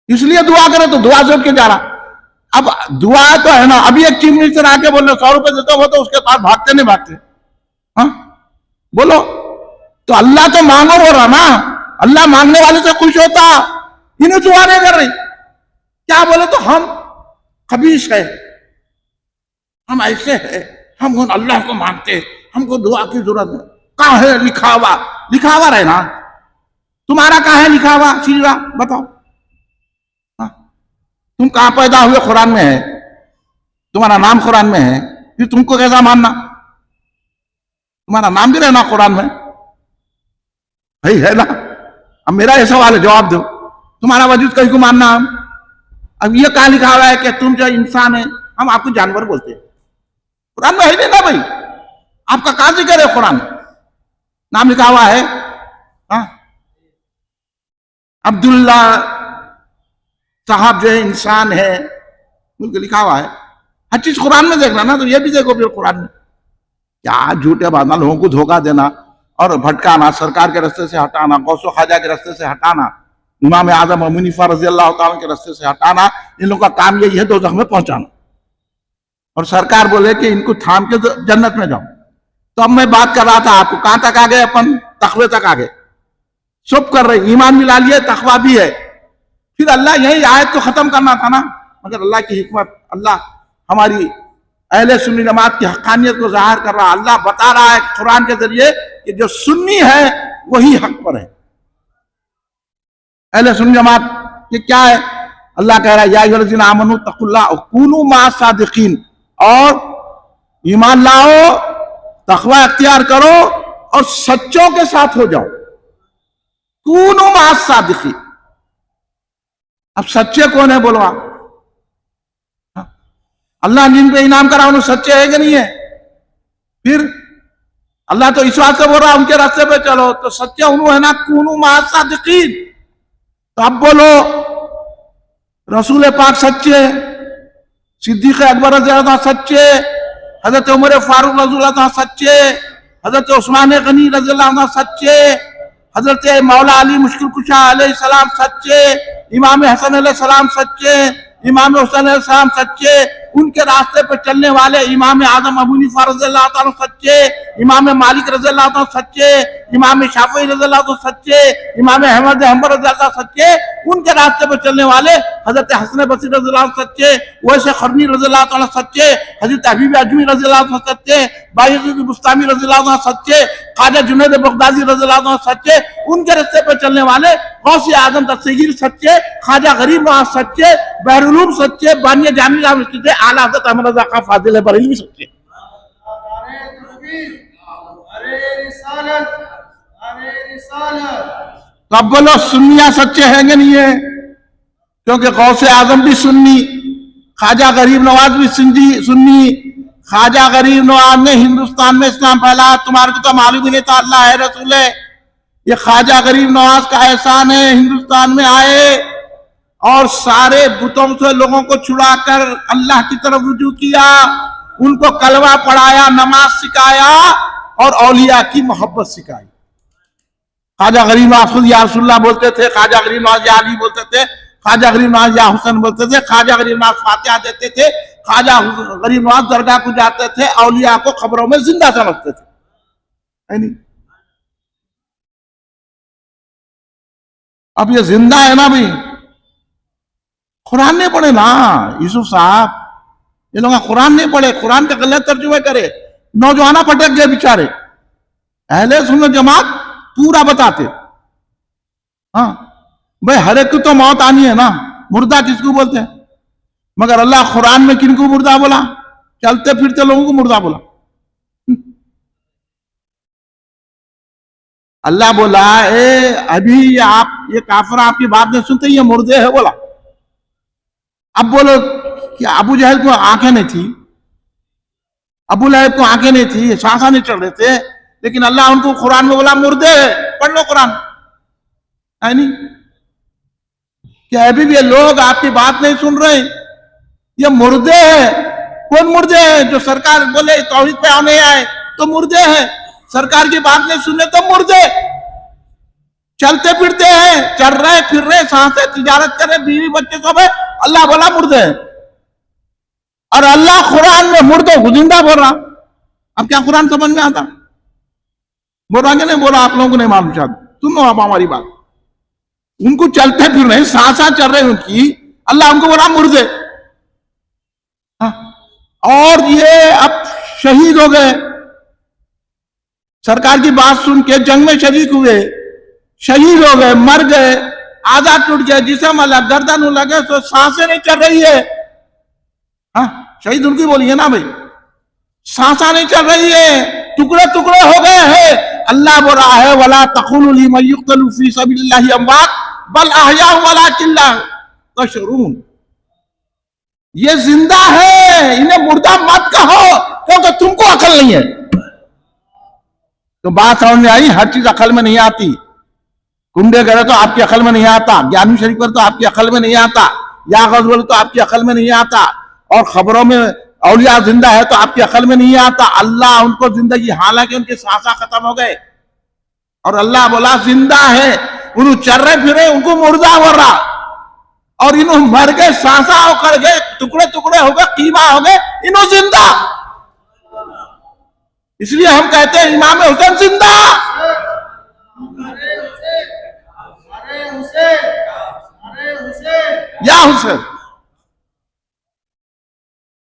A: اس لیے دعا کرو. تو دعا سوچ کے جا رہا. اب دعا تو ہے نا، ابھی ایک چیف منسٹر آ کے بول رہے 100 روپے دیتے ہو تو اس کے پاس بھاگتے نہیں بھاگتے. ہاں بولو تو اللہ تو مانگو بول رہا نا، اللہ مانگنے والے سے خوش ہوتا، انہیں دعا نہیں کر رہی. کیا بولے تو ہم خبیث ہے، ہم ایسے ہیں، ہم اللہ کو مانتے، ہم کو دعا کی ضرورت ہے. کہاں ہے لکھا ہوا رہے نا، تمہارا کہاں ہے لکھا ہوا؟ سیدھا بتاؤ، تم کہاں پیدا ہوئے؟ قرآن میں ہے، تمہارا نام قرآن میں ہے، پھر تم کو کیسا ماننا؟ تمہارا نام بھی رہنا قرآن میں بھائی ہے نا. اب میرا یہ سوال ہے، جواب دو. تمہارا وجود کہیں کو ماننا ہم؟ اب یہ کہاں لکھا ہوا ہے کہ تم جو انسان ہے، ہم آپ کو جانور بولتے ہیں؟ قرآن میں ہے نہیں نا بھائی. آپ کا کہاں ذکر ہے قرآن میں؟ نام لکھا ہوا ہے عبداللہ صاحب جو ہے انسان ہے، لکھا ہوا ہے. ہر چیز قرآن میں دیکھنا نا، تو یہ بھی دیکھو پھر قرآن میں. کیا جھوٹے باتنا، لوگوں کو دھوکہ دینا اور بھٹکانا، سرکار کے رستے سے ہٹانا، غوث و خواجہ کے رستے سے ہٹانا، امام اعظم ابو حنیفہ رضی اللہ تعالیٰ کے رستے سے ہٹانا. ان لوگوں کا کام یہی ہے دوزخ میں پہنچانا. اور سرکار بولے کہ ان کو تھام کے جنت میں جاؤ. تو اب میں بات کر رہا تھا آپ کو، کہاں تک آگئے اپن؟ تقوی تک آگئے، سب کر رہے، ایمان بھی لا لیے، تقوی بھی ہے. پھر اللہ یہی آیت کو ختم کرنا تھا نا، مگر اللہ کی حکمت، اللہ ہماری اہل سنی جماعت کی حقانیت کو ظاہر کر رہا. اللہ بتا رہا ہے قرآن کے ذریعے کہ جو سنی ہے وہی حق پر ہے. اہل سنی جماعت یہ کیا ہے؟ اللہ کہہ رہا ہے یا ایھا الذین آمنوا اتقوا اللہ وکونوا مع الصادقین، اور ایمان لاؤ، تقوی اختیار کرو اور سچوں کے ساتھ ہو جاؤ. کونوا مع الصادقین. اب سچے کون ہے بولو آپ؟ اللہ جن پہ انعام کرا انہوں سچے ہے کہ نہیں ہے؟ پھر اللہ تو اس واسطے بول رہا ان کے راستے پہ چلو، تو سچے انہوں ہے نا، کونوا مع الصادقین. تو اب بولو رسول پاک سچے، صدیق اکبر رضی اللہ عنہ سچے، حضرت عمر فاروق رضی اللہ عنہ سچے، حضرت عثمان غنی رضی اللہ عنہ سچے، حضرت مولا علی مشکل کشا علیہ السلام سچے، امام حسن علیہ السلام سچے، امام حسین علیہ السلام سچے، ان کے راستے پہ چلنے والے امام اعظم ابو حنیفہ رضی اللہ تعالیٰ سچے، امام مالک رضی اللہ تعالیٰ سچے، امام شافعی رضی اللہ تعالیٰ سچے، امام احمد حنبل رضی اللہ تعالیٰ سچے، ان کے راستے پہ چلنے والے حضرت حسن بصری رضی اللہ عنہ سچے، ویسے قرنی رضی اللہ تعالیٰ سچے، حضرت حبیب اجمی رضی اللہ عنہ سچے، بایزید بستامی رضی اللہ عنہ سچے، خواجہ جنید بغدادی رضی اللہ عنہ سچے، ان کے راستے پہ چلنے والے غوث اعظم دستگیر سچے، خواجہ غریب نواز سچے، بحر العلوم سچے، بانی جامعہ سچے، اعلیٰ حضرت احمد رضا خان فاضل بریلوی سچے. تو اب بولو سنیاں سچے ہیں کہ نہیں ہے؟ کیونکہ غوث اعظم بھی سنی، خواجہ غریب نواز بھی سنی. خواجہ غریب نواز نے ہندوستان میں اسلام پھیلایا، تمہارے کو تو معلوم ہی نہیں تھا اللہ ہے رسول ہے. یہ خواجہ غریب نواز کا احسان ہے، ہندوستان میں آئے اور سارے بتوں سے لوگوں کو چھڑا کر اللہ کی طرف رجوع کیا، ان کو کلمہ پڑھایا، نماز سکھایا اور اولیاء کی محبت سکھائی. خواجہ غریب نواز خود یا رسول اللہ بولتے تھے، خواجہ غریب نواز یا علی بولتے تھے، خواجہ غریب نواز یا حسن بولتے تھے، خواجہ غریب نواز فاتحہ دیتے تھے، خواجہ غریب نواز درگاہ کو جاتے تھے، اولیاء کو قبروں میں زندہ سمجھتے تھے. اب یہ زندہ ہے نا بھائی، قرآن نہیں پڑھے نا یوسف صاحب، یہ لوگ قرآن نہیں پڑھے، قرآن کے غلط ترجمے کرے، نوجوانہ پھٹک گئے بیچارے. اہل سنت جماعت پورا بتاتے ہاں بھائی ہر ایک کو تو موت آنی ہے نا، مردہ کس کو بولتے ہیں؟ مگر اللہ قرآن میں کن کو مردہ بولا؟ چلتے پھرتے لوگوں کو مردہ بولا۔ اللہ بولا ابھی آپ یہ کافر آپ کی بات نہیں سنتے، یہ مردے ہے بولا۔ اب بولو کہ ابو جہل کو آنکھیں نہیں تھی، ابو لہب کو آنکھیں نہیں تھی، سانساں نہیں چڑھ رہے تھے، لیکن اللہ ان کو قرآن میں بولا مردے ہے۔ پڑھ لو قرآن، ہے نہیں کہ ابھی بھی یہ لوگ آپ کی بات نہیں سن رہے، یہ مردے ہیں۔ کون مردے ہیں؟ جو سرکار بولے توحید پہ آنے آئے تو مردے ہیں، سرکار کی بات نہیں سننے تو مردے۔ چلتے پھرتے ہیں، چل رہے پھر رہے، سانسیں تجارت کر رہے، بیوی بچے سب ہے، اللہ بولا مردے ہیں۔ اور اللہ قرآن میں مردوں کو زندہ بول رہا۔ اب کیا قرآن سمجھ میں آتا؟ بول رہا کہ نہیں بول رہا؟ آپ لوگوں کو نہیں معلوم شاید، سنو اب ہماری بات۔ ان کو چلتے پھر رہے، سانساں چل رہے ان کی، اللہ ان کو بولا مردے۔ اور یہ اب شہید ہو گئے، سرکار کی بات سن کے جنگ میں شریک ہوئے، شہید ہو گئے، مر گئے، آدھا ٹوٹ گیا، جسم الگ، گردن لگے تو سانسیں نہیں چل رہی ہے۔ شہید ان کی بولیے نا بھائی، سانساں نہیں چل رہی ہے، ٹکڑے ٹکڑے ہو گئے ہیں۔ اللہ بول رہا ہے وَلَا تَقُولُوا لِمَن يُقْتَلُ فِي سَبِيلِ اللَّهِ أَمْوَاتٌ بَلْ أَحْيَاءٌ وَلَٰكِن لَا تَشْعُرُونَ۔ یہ زندہ ہے، انہیں مردہ مت کہو کیونکہ تم کو عقل نہیں ہے۔ تو بات سمجھ میں آئی؟ ہر چیز عقل میں نہیں آتی۔ کنڈے کرے تو آپ کی عقل میں نہیں آتا، گیارہویں شریف پر تو آپ کی عقل میں نہیں آتا، یا غزل تو آپ کی عقل میں نہیں آتا، اور خبروں میں اولیاء زندہ ہے تو آپ کی عقل میں نہیں آتا۔ اللہ ان کو زندگی، حالانکہ ان کے سانساں ختم ہو گئے، اور اللہ بولا زندہ ہے، انہوں چل رہے پھرے، ان کو مردہ ہو رہا، اور انہوں مر گئے، سانساں ہو کر گئے، ٹکڑے ٹکڑے ہو گئے، قیمہ ہو گئے، انہوں زندہ۔ اس لیے ہم کہتے ہیں امام حسین زندہ۔ یا حسین،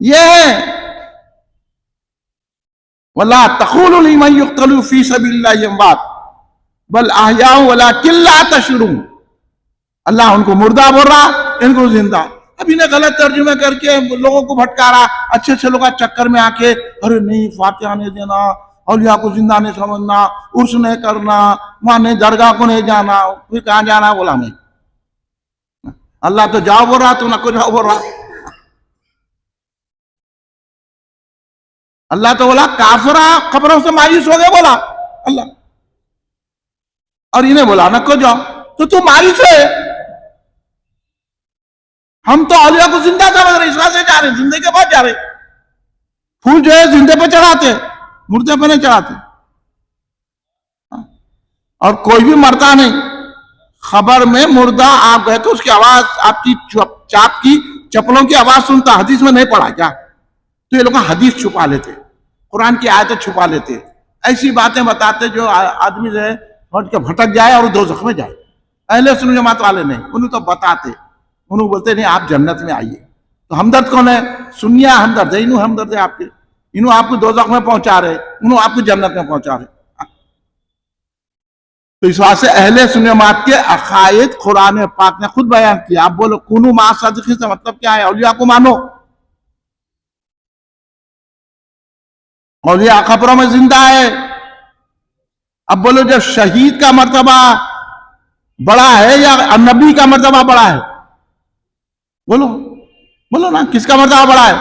A: یہ ہے وَلَا تَقُولُوا لِمَن يُقْتَلُ فِي سَبِيلِ اللَّهِ أَمْوَاتٌ بَلْ أَحْيَاءٌ وَلَٰكِن لَا تَشْعُرُونَ۔ اللہ ان کو مردہ بول رہا، ان کو زندہ۔ اب انہیں غلط ترجمہ کر کے لوگوں کو بھٹکا رہا، اچھے اچھے لوگوں چکر میں آ کے، ارے نہیں فاتحہ نہیں دینا، اولیاء کو زندہ نہیں سمجھنا، عرس نہیں کرنا، وہاں نہیں، درگاہ کو نہیں جانا، پھر کہاں جانا بولا نہیں۔ اللہ تو جاؤ بول رہا، تو نہ کو جاؤ بول رہا۔ اللہ تو بولا کافرہ قبروں سے مایوس ہو گئے بولا اللہ، اور انہیں بولا نہ کو جاؤ، تو مایوس ہے۔ ہم تو اولیاء کو زندہ سمجھ رہے، اس وجہ سے جا رہے، زندے کے بعد جا رہے۔ پھول جو ہے زندے پہ چڑھاتے، مردے پہ نہیں چڑھاتے۔ اور کوئی بھی مرتا نہیں، خبر میں مردہ آپ گئے تو اس کی آواز آپ کی چاپ کی چپلوں کی آواز سنتا، حدیث میں نہیں پڑھا کیا؟ تو یہ لوگ حدیث چھپا لیتے، قرآن کی آیتیں چھپا لیتے، ایسی باتیں بتاتے جو آدمی جو ہے بھٹک جائے اور دوزخ میں جائے۔ اہل سنت جماعت والے نہیں، انہوں تو بتاتے، انہوں بولتے نہیں آپ جنت میں آئیے۔ تو ہمدرد کون ہے؟ سنیا ہمدرد ہے، انہوں ہمدرد ہے آپ کے، انہوں آپ کو دوزخ میں پہنچا رہے، انہوں آپ کو جنت میں پہنچا رہے۔ تو اس واسطے اہل سنت جماعت کے عقائد قرآن پاک نے خود بیان کیا۔ آپ بولو کونوا مع الصادقین سے مطلب کیا ہے؟ اولیاء کو مانو، اولیاء قبروں میں زندہ ہے۔ اب بولو جب شہید کا مرتبہ بڑا ہے یا نبی کا مرتبہ بڑا ہے؟ بولو بولو نا، کس کا مرتبہ بڑا ہے؟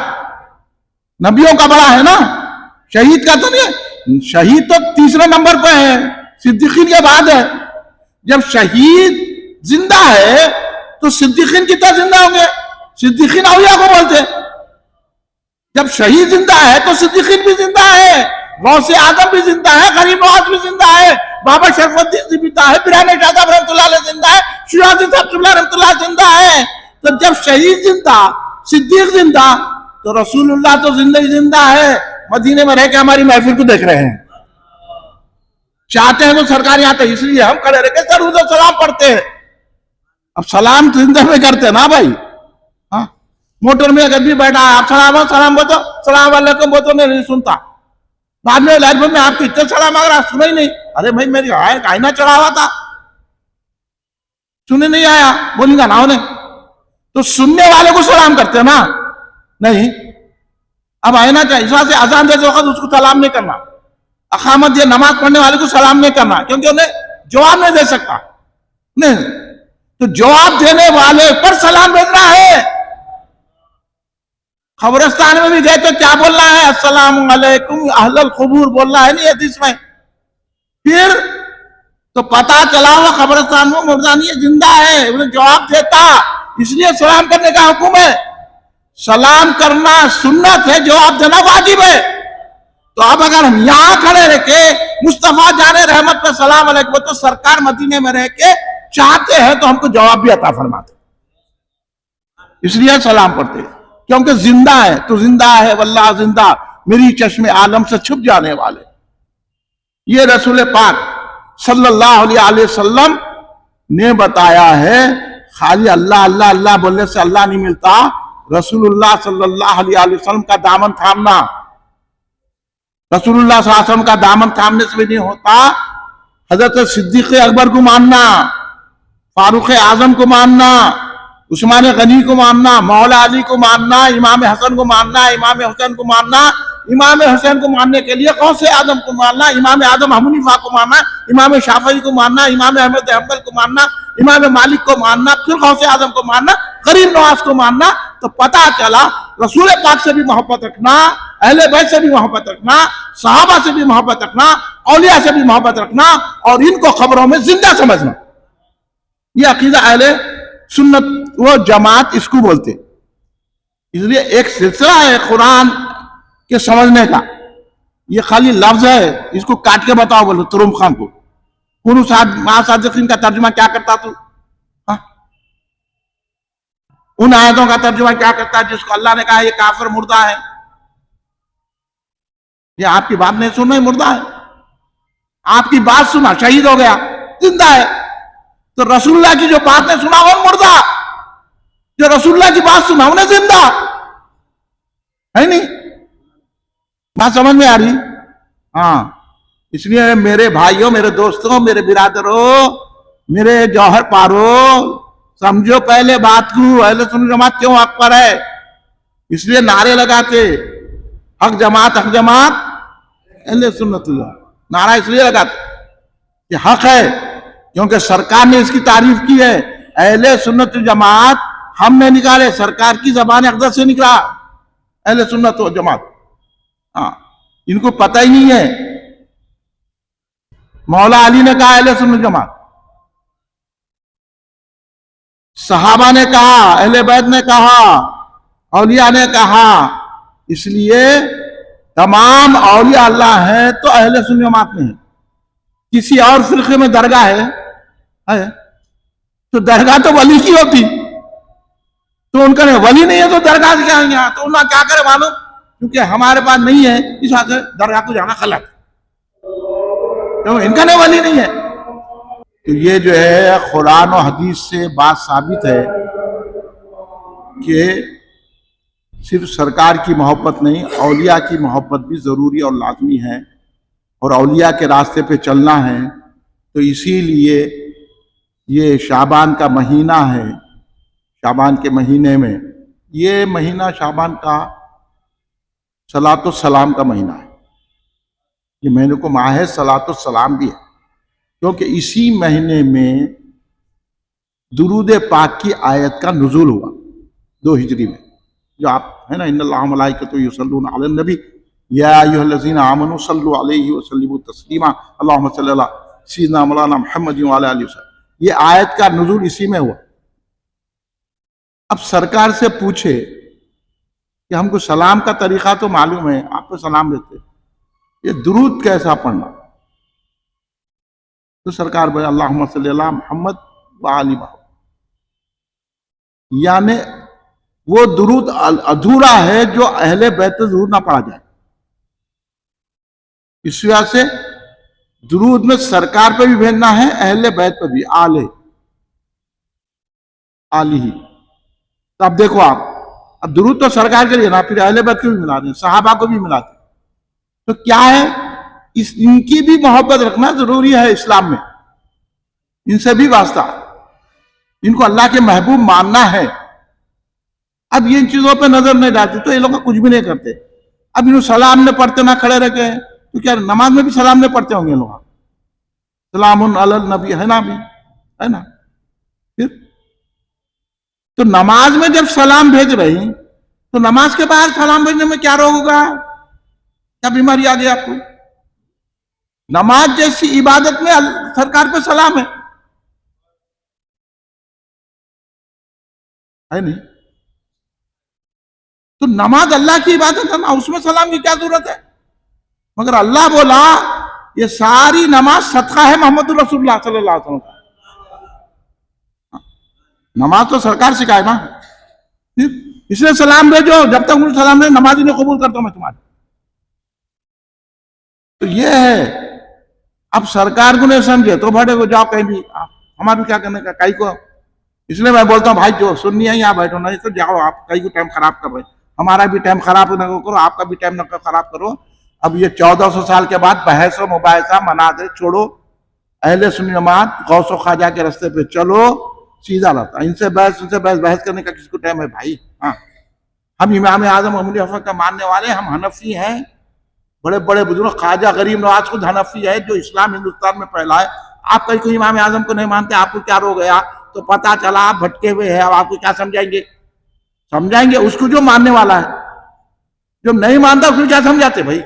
A: نبیوں کا بڑا ہے نا، شہید کا تو نہیں ہے۔ شہید تو تیسرے نمبر پہ ہے، صدیقین کے بعد ہے۔ جب شہید زندہ ہے تو صدیقین کتنا زندہ ہوں گے؟ صدیقین اولیاء کو بولتے۔ جب شہید زندہ ہے تو صدیقین بھی زندہ ہے، غوث اعظم بھی زندہ ہے، غریب نواز بھی زندہ ہے، بابا شرف الدین زندہ ہے، پیرانے شاہ صاحب رحمۃ اللہ علیہ زندہ ہے، شیرازی صاحب رحمۃ اللہ زندہ ہے۔ تو جب شہید زندہ، صدیق زندہ، تو رسول اللہ تو زندہ ہے، مدینے میں رہ کے ہماری محفل کو دیکھ رہے ہیں، چاہتے ہیں تو سرکار یہاں آتے، اس لیے ہم کھڑے رہ کے درود و سلام پڑھتے ہیں۔ اب سلام زندہ میں کرتے نا بھائی، ہاں موٹر میں اگر بھی بیٹھا ہے آپ سلام بولو، سلام علیکم بولو، میں نہیں سنتا، بعد میں لائٹ میں آپ کو اتنے سلام اگر آپ سنا ہی نہیں، ارے بھائی میری آئینہ چڑھا ہوا تھا، سننے نہیں آیا بولیں گا نا انہیں. تو سننے والے کو سلام کرتے ہیں نا, نہیں. اب آئے نا چاہیے اس وجہ سے اذان دیتے وقت اس کو سلام نہیں کرنا, اقامت یا نماز پڑھنے والے کو سلام نہیں کرنا, کیونکہ انہیں جواب نہیں دے سکتا. نہیں, تو جواب دینے والے پر سلام بھیجنا ہے. قبرستان میں بھی گئے تو کیا بولنا ہے؟ السلام علیکم اہل القبور بولنا ہے نہیں حدیث میں. پھر تو پتا چلا ہوا قبرستان میں مردہ نہیں ہے, زندہ ہے, انہیں جواب دیتا, اس لیے سلام کرنے کا حکم ہے. سلام کرنا سنت ہے, جواب دینا واجب ہے. تو اب اگر ہم یہاں کھڑے رہ کے مصطفیٰ جان رحمت پہ سلام علیکم, تو سرکار مدینے میں رہ کے چاہتے ہیں تو ہم کو جواب بھی عطا فرماتے, اس لیے سلام پڑھتے ہیں, کیونکہ زندہ ہے. تو زندہ ہے واللہ زندہ, میری چشم عالم سے چھپ جانے والے. یہ رسول پاک صلی اللہ علیہ وسلم نے بتایا ہے. خالی اللہ اللہ اللہ بولنے سے اللہ نہیں ملتا. رسول اللہ صلی اللہ علیہ وسلم کا دامن تھامنا, رسول اللہ صلی اللہ علیہ وسلم کا دامن تھامنے سے بھی نہیں ہوتا. حضرت صدیق اکبر کو ماننا, فاروق اعظم کو ماننا, عثمان غنی کو ماننا, مولا علی کو ماننا, امام حسن کو ماننا, امام حسین کو ماننا. امام حسین کو ماننے کے لیے غوث اعظم کو ماننا, امام اعظم ابو حنیفہ کو ماننا, امام شافعی کو ماننا, امام احمد حنبل کو ماننا, امام مالک کو ماننا, پھر غوث اعظم کو ماننا, غریب نواز کو ماننا. تو پتہ چلا رسول پاک سے بھی محبت رکھنا, اہل بیت سے بھی محبت رکھنا, صحابہ سے بھی محبت رکھنا, اولیاء سے بھی محبت رکھنا, اور ان کو خبروں میں زندہ سمجھنا. یہ عقیدہ اہل سنت و جماعت اس کو بولتے. اس لیے ایک سلسلہ ہے قرآن کے سمجھنے کا. یہ خالی لفظ ہے, اس کو کاٹ کے بتاؤ بولو تروم خان کو, صادقین کا ترجمہ کیا کرتا تو, ان آیتوں کا ترجمہ کیا کرتا ہے جس کو اللہ نے کہا یہ کافر مردہ ہے. یہ آپ کی بات نہیں سن رہے, مردہ ہے. آپ کی بات سنا, شہید ہو گیا, زندہ ہے. تو رسول اللہ کی جو بات نے سنا وہ مردہ, جو رسول اللہ کی بات سنا انہیں زندہ ہے. نہیں بات سمجھ میں آ رہی؟ ہاں. اس لیے میرے بھائیوں, میرے دوستوں, میرے برادروں, میرے جوہر پارو, سمجھو پہلے بات کو. اہل سنت جماعت کیوں حق پر ہے؟ اس لیے نعرے لگاتے حق جماعت, حق جماعت, اہل سنت اللہ. نعرہ اس لیے لگاتے کہ حق ہے, کیونکہ سرکار نے اس کی تعریف کی ہے. اہل سنت جماعت ہم نے نکالے, سرکار کی زبان اقدس سے نکلا اہل سنت و جماعت. ہاں, ان کو پتہ ہی نہیں ہے. مولا علی نے کہا اہل سنت جماعت, صحابہ نے کہا, اہل بیت نے کہا, اولیاء نے کہا. اس لیے تمام اولیاء اللہ ہیں تو اہل سنت جماعت میں ہیں. کسی اور فرقے میں درگاہ ہے تو درگاہ تو ولی کی ہوتی, تو ان کا ولی نہیں ہے تو درگاہ سے کیا آئیں گے؟ تو انہوں نے کیا کرے معلوم, کیونکہ ہمارے پاس نہیں ہے اس وجہ سے درگاہ کو جانا غلط, کیونکہ ان کا ولی نہیں ہے. تو یہ جو ہے قرآن و حدیث سے بات ثابت ہے کہ صرف سرکار کی محبت نہیں, اولیاء کی محبت بھی ضروری اور لازمی ہے, اور اولیاء کے راستے پہ چلنا ہے. تو اسی لیے یہ شعبان کا مہینہ ہے. شعبان کے مہینے میں, یہ مہینہ شعبان کا صلاۃ السلام کا مہینہ ہے. یہ مہینے کو ماہ صلاۃ السلام بھی ہے, کیونکہ اسی مہینے میں درود پاک کی آیت کا نزول ہوا 2 ہجری میں, جو آپ ہے نا, ان اللہ ملائکۃ یصلون علی النبی یا ایھا الذین آمنوا صلوا علیہ وسلموا تسلیما اللہم صلی علی سیدنا مولانا محمد وعلی آلہ وسلم. یہ آیت کا نزول اسی میں ہوا. اب سرکار سے پوچھے کہ ہم کو سلام کا طریقہ تو معلوم ہے, آپ کو سلام دیتے, یہ درود کیسا پڑھنا؟ تو سرکار بھائی اللہم صلی علی محمد وآل محمد, یعنی وہ درود ادھورا ہے جو اہل بیت ضرور نہ پڑھا جائے. اس وجہ سے درود میں سرکار پہ بھی بھیجنا ہے, اہل بیت پہ بھی, آلہ ہی. تو اب دیکھو آپ, اب درود تو سرکار کے لیے نا, پھر اہل بیت کو بھی ملا دیں, صحابہ کو بھی ملا دیں. تو کیا ہے, ان کی بھی محبت رکھنا ضروری ہے اسلام میں, ان سے بھی واسطہ. ان کو اللہ کے محبوب ماننا ہے. اب یہ ان چیزوں پہ نظر نہیں ڈالتے تو یہ لوگ کچھ بھی نہیں کرتے. اب انہوں سلام نہیں پڑھتے نہ کھڑے رہ کے, تو کیا نماز میں بھی سلام نہیں پڑھتے ہوں گے لوگ؟ سلام علی النبی ہے نا, بھی ہے نا. پھر تو نماز میں جب سلام بھیج رہی تو نماز کے بعد سلام بھیجنے میں کیا روگ ہوگا؟ کیا بیماری آ گئی آپ کو؟ نماز جیسی عبادت میں سرکار پہ سلام ہے نہیں؟ تو نماز اللہ کی عبادت ہے نا, اس میں سلام کی کیا ضرورت ہے؟ مگر اللہ بولا یہ ساری نماز صدقہ ہے محمد رسول اللہ صلی اللہ علیہ وسلم کا. نماز تو سرکار سکھائے نا, اس لیے سلام بھیجو. جب تک مجھے سلام نہیں نماز ہی نہیں قبول کرتا ہوں میں تمہاری. تو یہ ہے. اب سرکار کو نہیں سمجھے تو بڑے کو جاؤ کہیں بھی, ہمارا بھی کیا کرنے کا کئی کو. اس لیے میں بولتا ہوں بھائی جو سننی ہے یہاں بیٹھو, نہیں تو جاؤ آپ کئی کو ٹائم خراب کر رہے. ہمارا بھی ٹائم خراب نہ کرو, آپ کا بھی ٹائم نہ خراب کرو. اب یہ 1400 سال کے بعد بحث و مباحثہ مناظر چھوڑو. اہل سنی جماعت غوث و خواجہ کے راستے پہ چلو, سیدھا رہتا. ان سے بحث کرنے کا کس کو ٹائم ہے بھائی؟ ہاں, ہم امام اعظم ابو حنیفہ کا ماننے والے, ہم حنفی ہیں. بڑے بڑے بزرگ خواجہ غریب نواز خود حنفی ہے جو اسلام ہندوستان میں پھیلا ہے. آپ کہیں کوئی امام اعظم کو نہیں مانتے, آپ کو کیا رو گیا؟ تو پتا چلا آپ بھٹکے ہوئے ہیں. اب آپ کو کیا سمجھائیں گے؟ سمجھائیں گے اس کو جو ماننے والا ہے. جو نہیں مانتا اس کو کیا سمجھاتے بھائی؟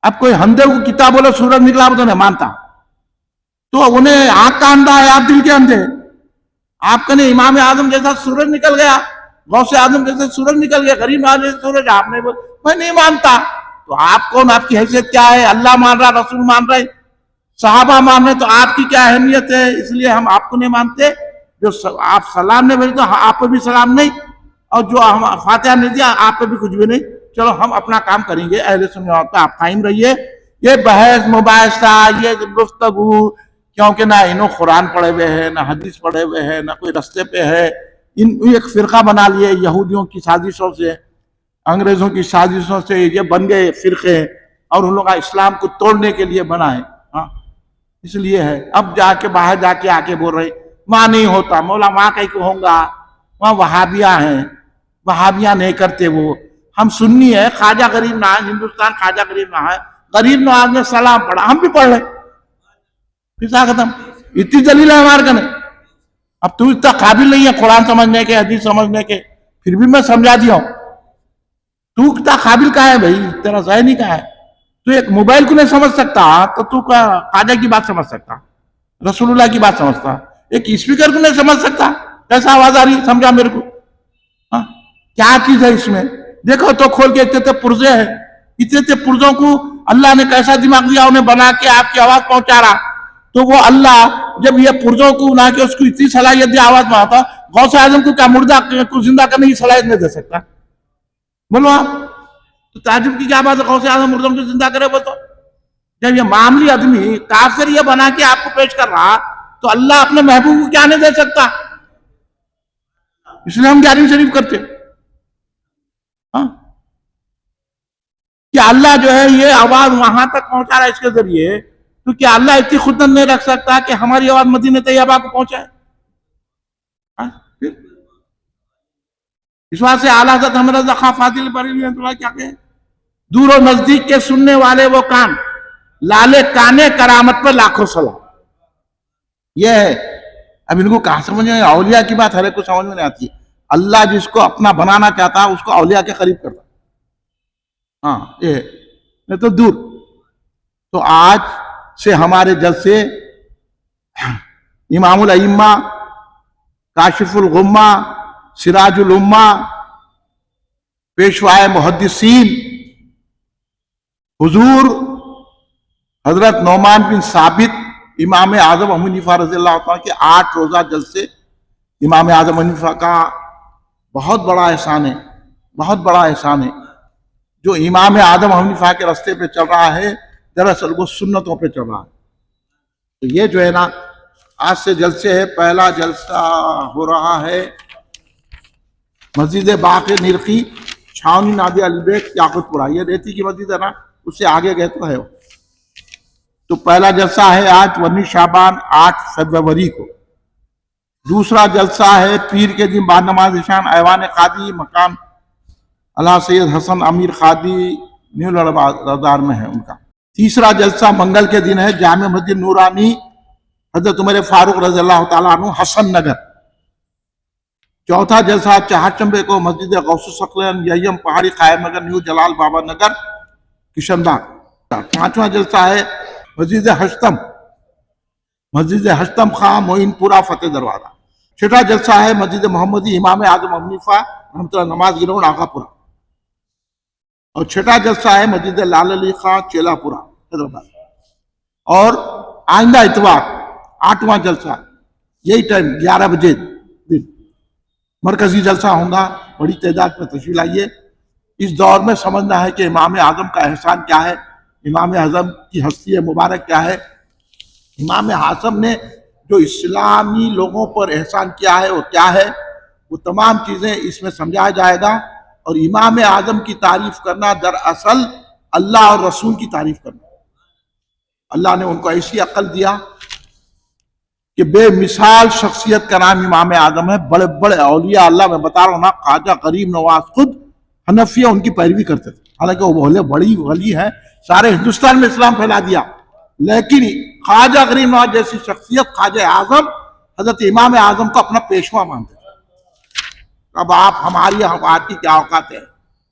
A: اب کوئی اندھے کو کتاب بولے سورج نکلا تو نہیں مانتا, تو انہیں آنکھ کا اندھا ہے, آپ دل کے اندھے. آپ کا نہیں امام اعظم جیسا سورج نکل گیا, غوث اعظم جیسے سورج نکل گیا, غریب نواز جیسے سورج, آپ نے میں نہیں مانتا. تو آپ کون؟ آپ کی حیثیت کیا ہے؟ اللہ مان رہا, رسول مان رہے, صحابہ مان رہے, تو آپ کی کیا اہمیت ہے؟ اس لیے ہم آپ کو نہیں مانتے. جو آپ سلام نہیں بھیجتے آپ پہ بھی سلام نہیں, اور جو ہم فاتحہ نہیں دیا آپ پہ بھی کچھ بھی نہیں. چلو ہم اپنا کام کریں گے. اہل سنت پہ آپ قائم رہیے. یہ بحث مباحثہ, یہ گفتگو, کیونکہ نہ انہوں قرآن پڑھے ہوئے ہیں, نہ حدیث پڑھے ہوئے ہیں, نہ کوئی رستے پہ ہے. ایک فرقہ بنا لیے یہودیوں کی سازشوں سے, انگریزوں کی سازشوں سے یہ بن گئے فرقے, اور ان لوگ اسلام کو توڑنے کے لیے بنا ہے. اس لیے ہے اب جا کے باہر جا کے آ کے بول رہے وہاں نہیں ہوتا. مولا وہاں کہیں کو ہوں گا, وہاں وہابیاں ہیں, وہابیاں نہیں کرتے وہ. ہم سنی ہے, خواجہ غریب نواز, ہندوستان خواجہ غریب نواز, غریب نواز نے سلام پڑھا, ہم بھی پڑھ لیں, پھر ختم. اتنی دلیل ہے ہمارے کا نہیں. اب تو اتنا قابل نہیں ہے قرآن سمجھنے کے, حدیث سمجھنے کے, پھر بھی میں سمجھا دیا ہوں. تو اتنا قابل کہاں ہے بھائی؟ تیرا ذہن ہی کہاں ہے؟ تو ایک موبائل کو نہیں سمجھ سکتا تو تو خواجہ کی بات سمجھ سکتا, رسول اللہ کی بات سمجھتا. ایک اسپیکر کو نہیں سمجھ سکتا, کیسا آواز آ رہی سمجھا میرے کو. کیا چیز ہے اس میں؟ دیکھو تو کھول کے, اتنے پرزے ہیں, اتنے پرزوں کو اللہ نے کیسا دماغ دیا انہیں بنا کے آپ کی آواز پہنچا رہا. تو وہ اللہ جب یہ پرزوں کو بنا کے اس کو اتنی صلاحیت دیا آواز پہنچاتا, غوث اعظم کو کیا مردہ کو زندہ کرنے کی صلاحیت نہیں دے سکتا؟ بولو آپ. تو تعجب کی کیا بات ہے غوث اعظم مردوں کو زندہ کرے؟ وہ تو جب یہ معاملی آدمی کافر یہ بنا کے آپ کو پیش کر رہا, تو اللہ اپنے محبوب کو کیا نہیں دے سکتا؟ اس لیے ہم 11ویں شریف کرتے. کیا اللہ جو ہے یہ آواز وہاں تک پہنچا رہا ہے اس کے ذریعے, تو کیا اللہ اتنی خدمت نہیں رکھ سکتا کہ ہماری آواز مدینہ طیبہ کو پہنچائے؟ اس واسطے سے اعلیٰ حضرت احمد رضا خان فاضل بریلوی رحمۃ اللہ کیا کہیں, دور و نزدیک کے سننے والے وہ کان, لالے کانے کرامت پر لاکھوں سلام. یہ ہے. اب ان کو کہاں سمجھ میں, اولیاء کی بات ہر ایک کو سمجھ میں نہیں آتی. اللہ جس کو اپنا بنانا چاہتا اس کو اولیاء کے قریب کرتا. یہ نہیں تو دور. تو آج سے ہمارے جلسے امام الائمہ, کاشف الغمہ, سراج الامہ, پیشوائے محدثین حضور حضرت نعمان بن ثابت امام اعظم ابو حنیفہ رضی اللہ عنہ کے 8 روزہ جلسے. امام اعظم ابو حنیفہ کا بہت بڑا احسان ہے, بہت بڑا احسان ہے. جو امام اعظم ابو حنیفہ کے راستے پہ چل رہا ہے دراصل وہ سنتوں پہ چل رہا ہے. تو یہ جو ہے نا آج سے جلسے ہے. پہلا جلسہ ہو رہا ہے مسجد باقی نرقی, چھاونی نادی علی بیگ, یاقوت پورہ. یہ ریتی کی مسجد ہے نا, اس سے آگے گئے تو ہے. تو پہلا جلسہ ہے آج 19 شعبان 8 فروری کو. دوسرا جلسہ ہے پیر کے دن بعد نماز عشاء ایوان قادی مقام اللہ سید حسن امیر قادی نیو لڑبادار میں ہے ان کا۔ تیسرا جلسہ منگل کے دن ہے جامع مسجد نورانی حضرت عمر فاروق رضی اللہ تعالیٰ عنہ حسن نگر۔ چوتھا جلسہ چہارشنبے کو مسجد غوث الثقلین یم پہاڑی قائم نگر نیو جلال بابا نگر کشن باغ۔ پانچواں جلسہ ہے مسجد ہشتم خاں معین پورہ فتح دروازہ۔ چھٹا جلسہ ہے مسجد محمدی امام اعظم ابو حنیفہ رحمۃ اللہ نماز گراؤنڈ آغا پورہ۔ اور چھٹا جلسہ ہے مسجد لال علی خاں چیلا پورہ حیدرآباد۔ اور آئندہ اتوار 8واں جلسہ یہی ٹائم 11 بجے دن مرکزی جلسہ ہوگا، بڑی تعداد میں تشریف لائیے۔ اس دور میں سمجھنا ہے کہ امام اعظم کا احسان کیا ہے، امام اعظم کی ہستی مبارک کیا ہے، امام اعظم نے جو اسلامی لوگوں پر احسان کیا ہے وہ کیا ہے، وہ تمام چیزیں اس میں سمجھایا جائے گا۔ اور امام اعظم کی تعریف کرنا دراصل اللہ اور رسول کی تعریف کرنا۔ اللہ نے ان کو ایسی عقل دیا کہ بے مثال شخصیت کا نام امام اعظم ہے۔ بڑے بڑے اولیاء اللہ میں بتا رہا ہوں نا، خواجہ غریب نواز خود حنفیہ ان کی پیروی کرتے تھے، حالانکہ وہ بہت بڑی ولی ہے، سارے ہندوستان میں اسلام پھیلا دیا، لیکن خواجہ غریب نواز جیسی شخصیت خواجہ اعظم حضرت امام اعظم کو اپنا پیشوا مانتے تھے۔ اب آپ ہماری اوقات کی کیا اوقات ہے،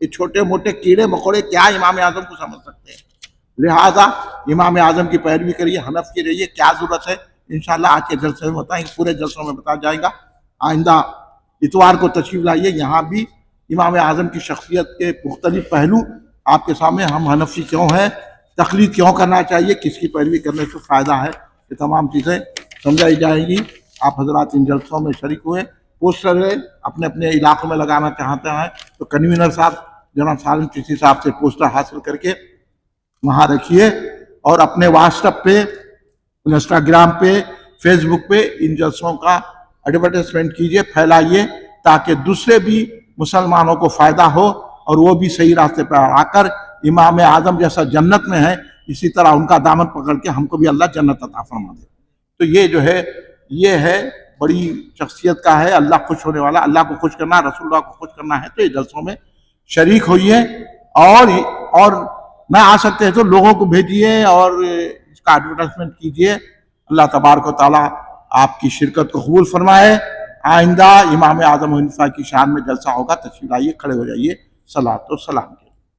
A: یہ چھوٹے موٹے کیڑے مکوڑے کیا امام اعظم کو سمجھ سکتے ہیں۔ لہذا امام اعظم کی پیروی کریے، حنفی رہیے، کیا ضرورت ہے انشاءاللہ آج کے جلسے میں بتائیں گے، پورے جلسوں میں بتایا جائے گا۔ آئندہ اتوار کو تشریف لائیے، یہاں بھی امام اعظم کی شخصیت کے مختلف پہلو آپ کے سامنے، ہم حنفی کیوں ہیں، تقلید کیوں کرنا چاہیے، کس کی پیروی کرنے سے فائدہ ہے، یہ تمام چیزیں سمجھائی جائیں گی۔ آپ حضرات ان جلسوں میں شریک ہوئے، پوسٹر اپنے اپنے علاقوں میں لگانا چاہتے ہیں تو کنوینر صاحب جناب سالم چشتی صاحب سے پوسٹر حاصل کر کے وہاں رکھیے، اور اپنے واٹس ایپ پہ، انسٹاگرام پہ، فیس بک پہ ان جلسوں کا ایڈورٹائزمنٹ کیجئے، پھیلائیے، تاکہ دوسرے بھی مسلمانوں کو فائدہ ہو اور وہ بھی صحیح راستے پر آ کر امام اعظم جیسا جنت میں ہے، اسی طرح ان کا دامن پکڑ کے ہم کو بھی اللہ جنت عطا فرما دے۔ تو یہ جو ہے، یہ ہے بڑی شخصیت کا ہے، اللہ خوش ہونے والا، اللہ کو خوش کرنا، رسول اللہ کو خوش کرنا ہے۔ تو یہ جلسوں میں شریک ہوئیے، اور نہ آ سکتے ہیں تو لوگوں کو بھیجیے اور اس کا ایڈورٹائزمنٹ کیجیے۔ اللہ تبارک و تعالیٰ آپ کی شرکت کو قبول فرمائے۔ آئندہ امام اعظم حنیفہ کی شان میں جلسہ ہوگا، تشریف لائیے، کھڑے ہو جائیے، صلاۃ و سلام۔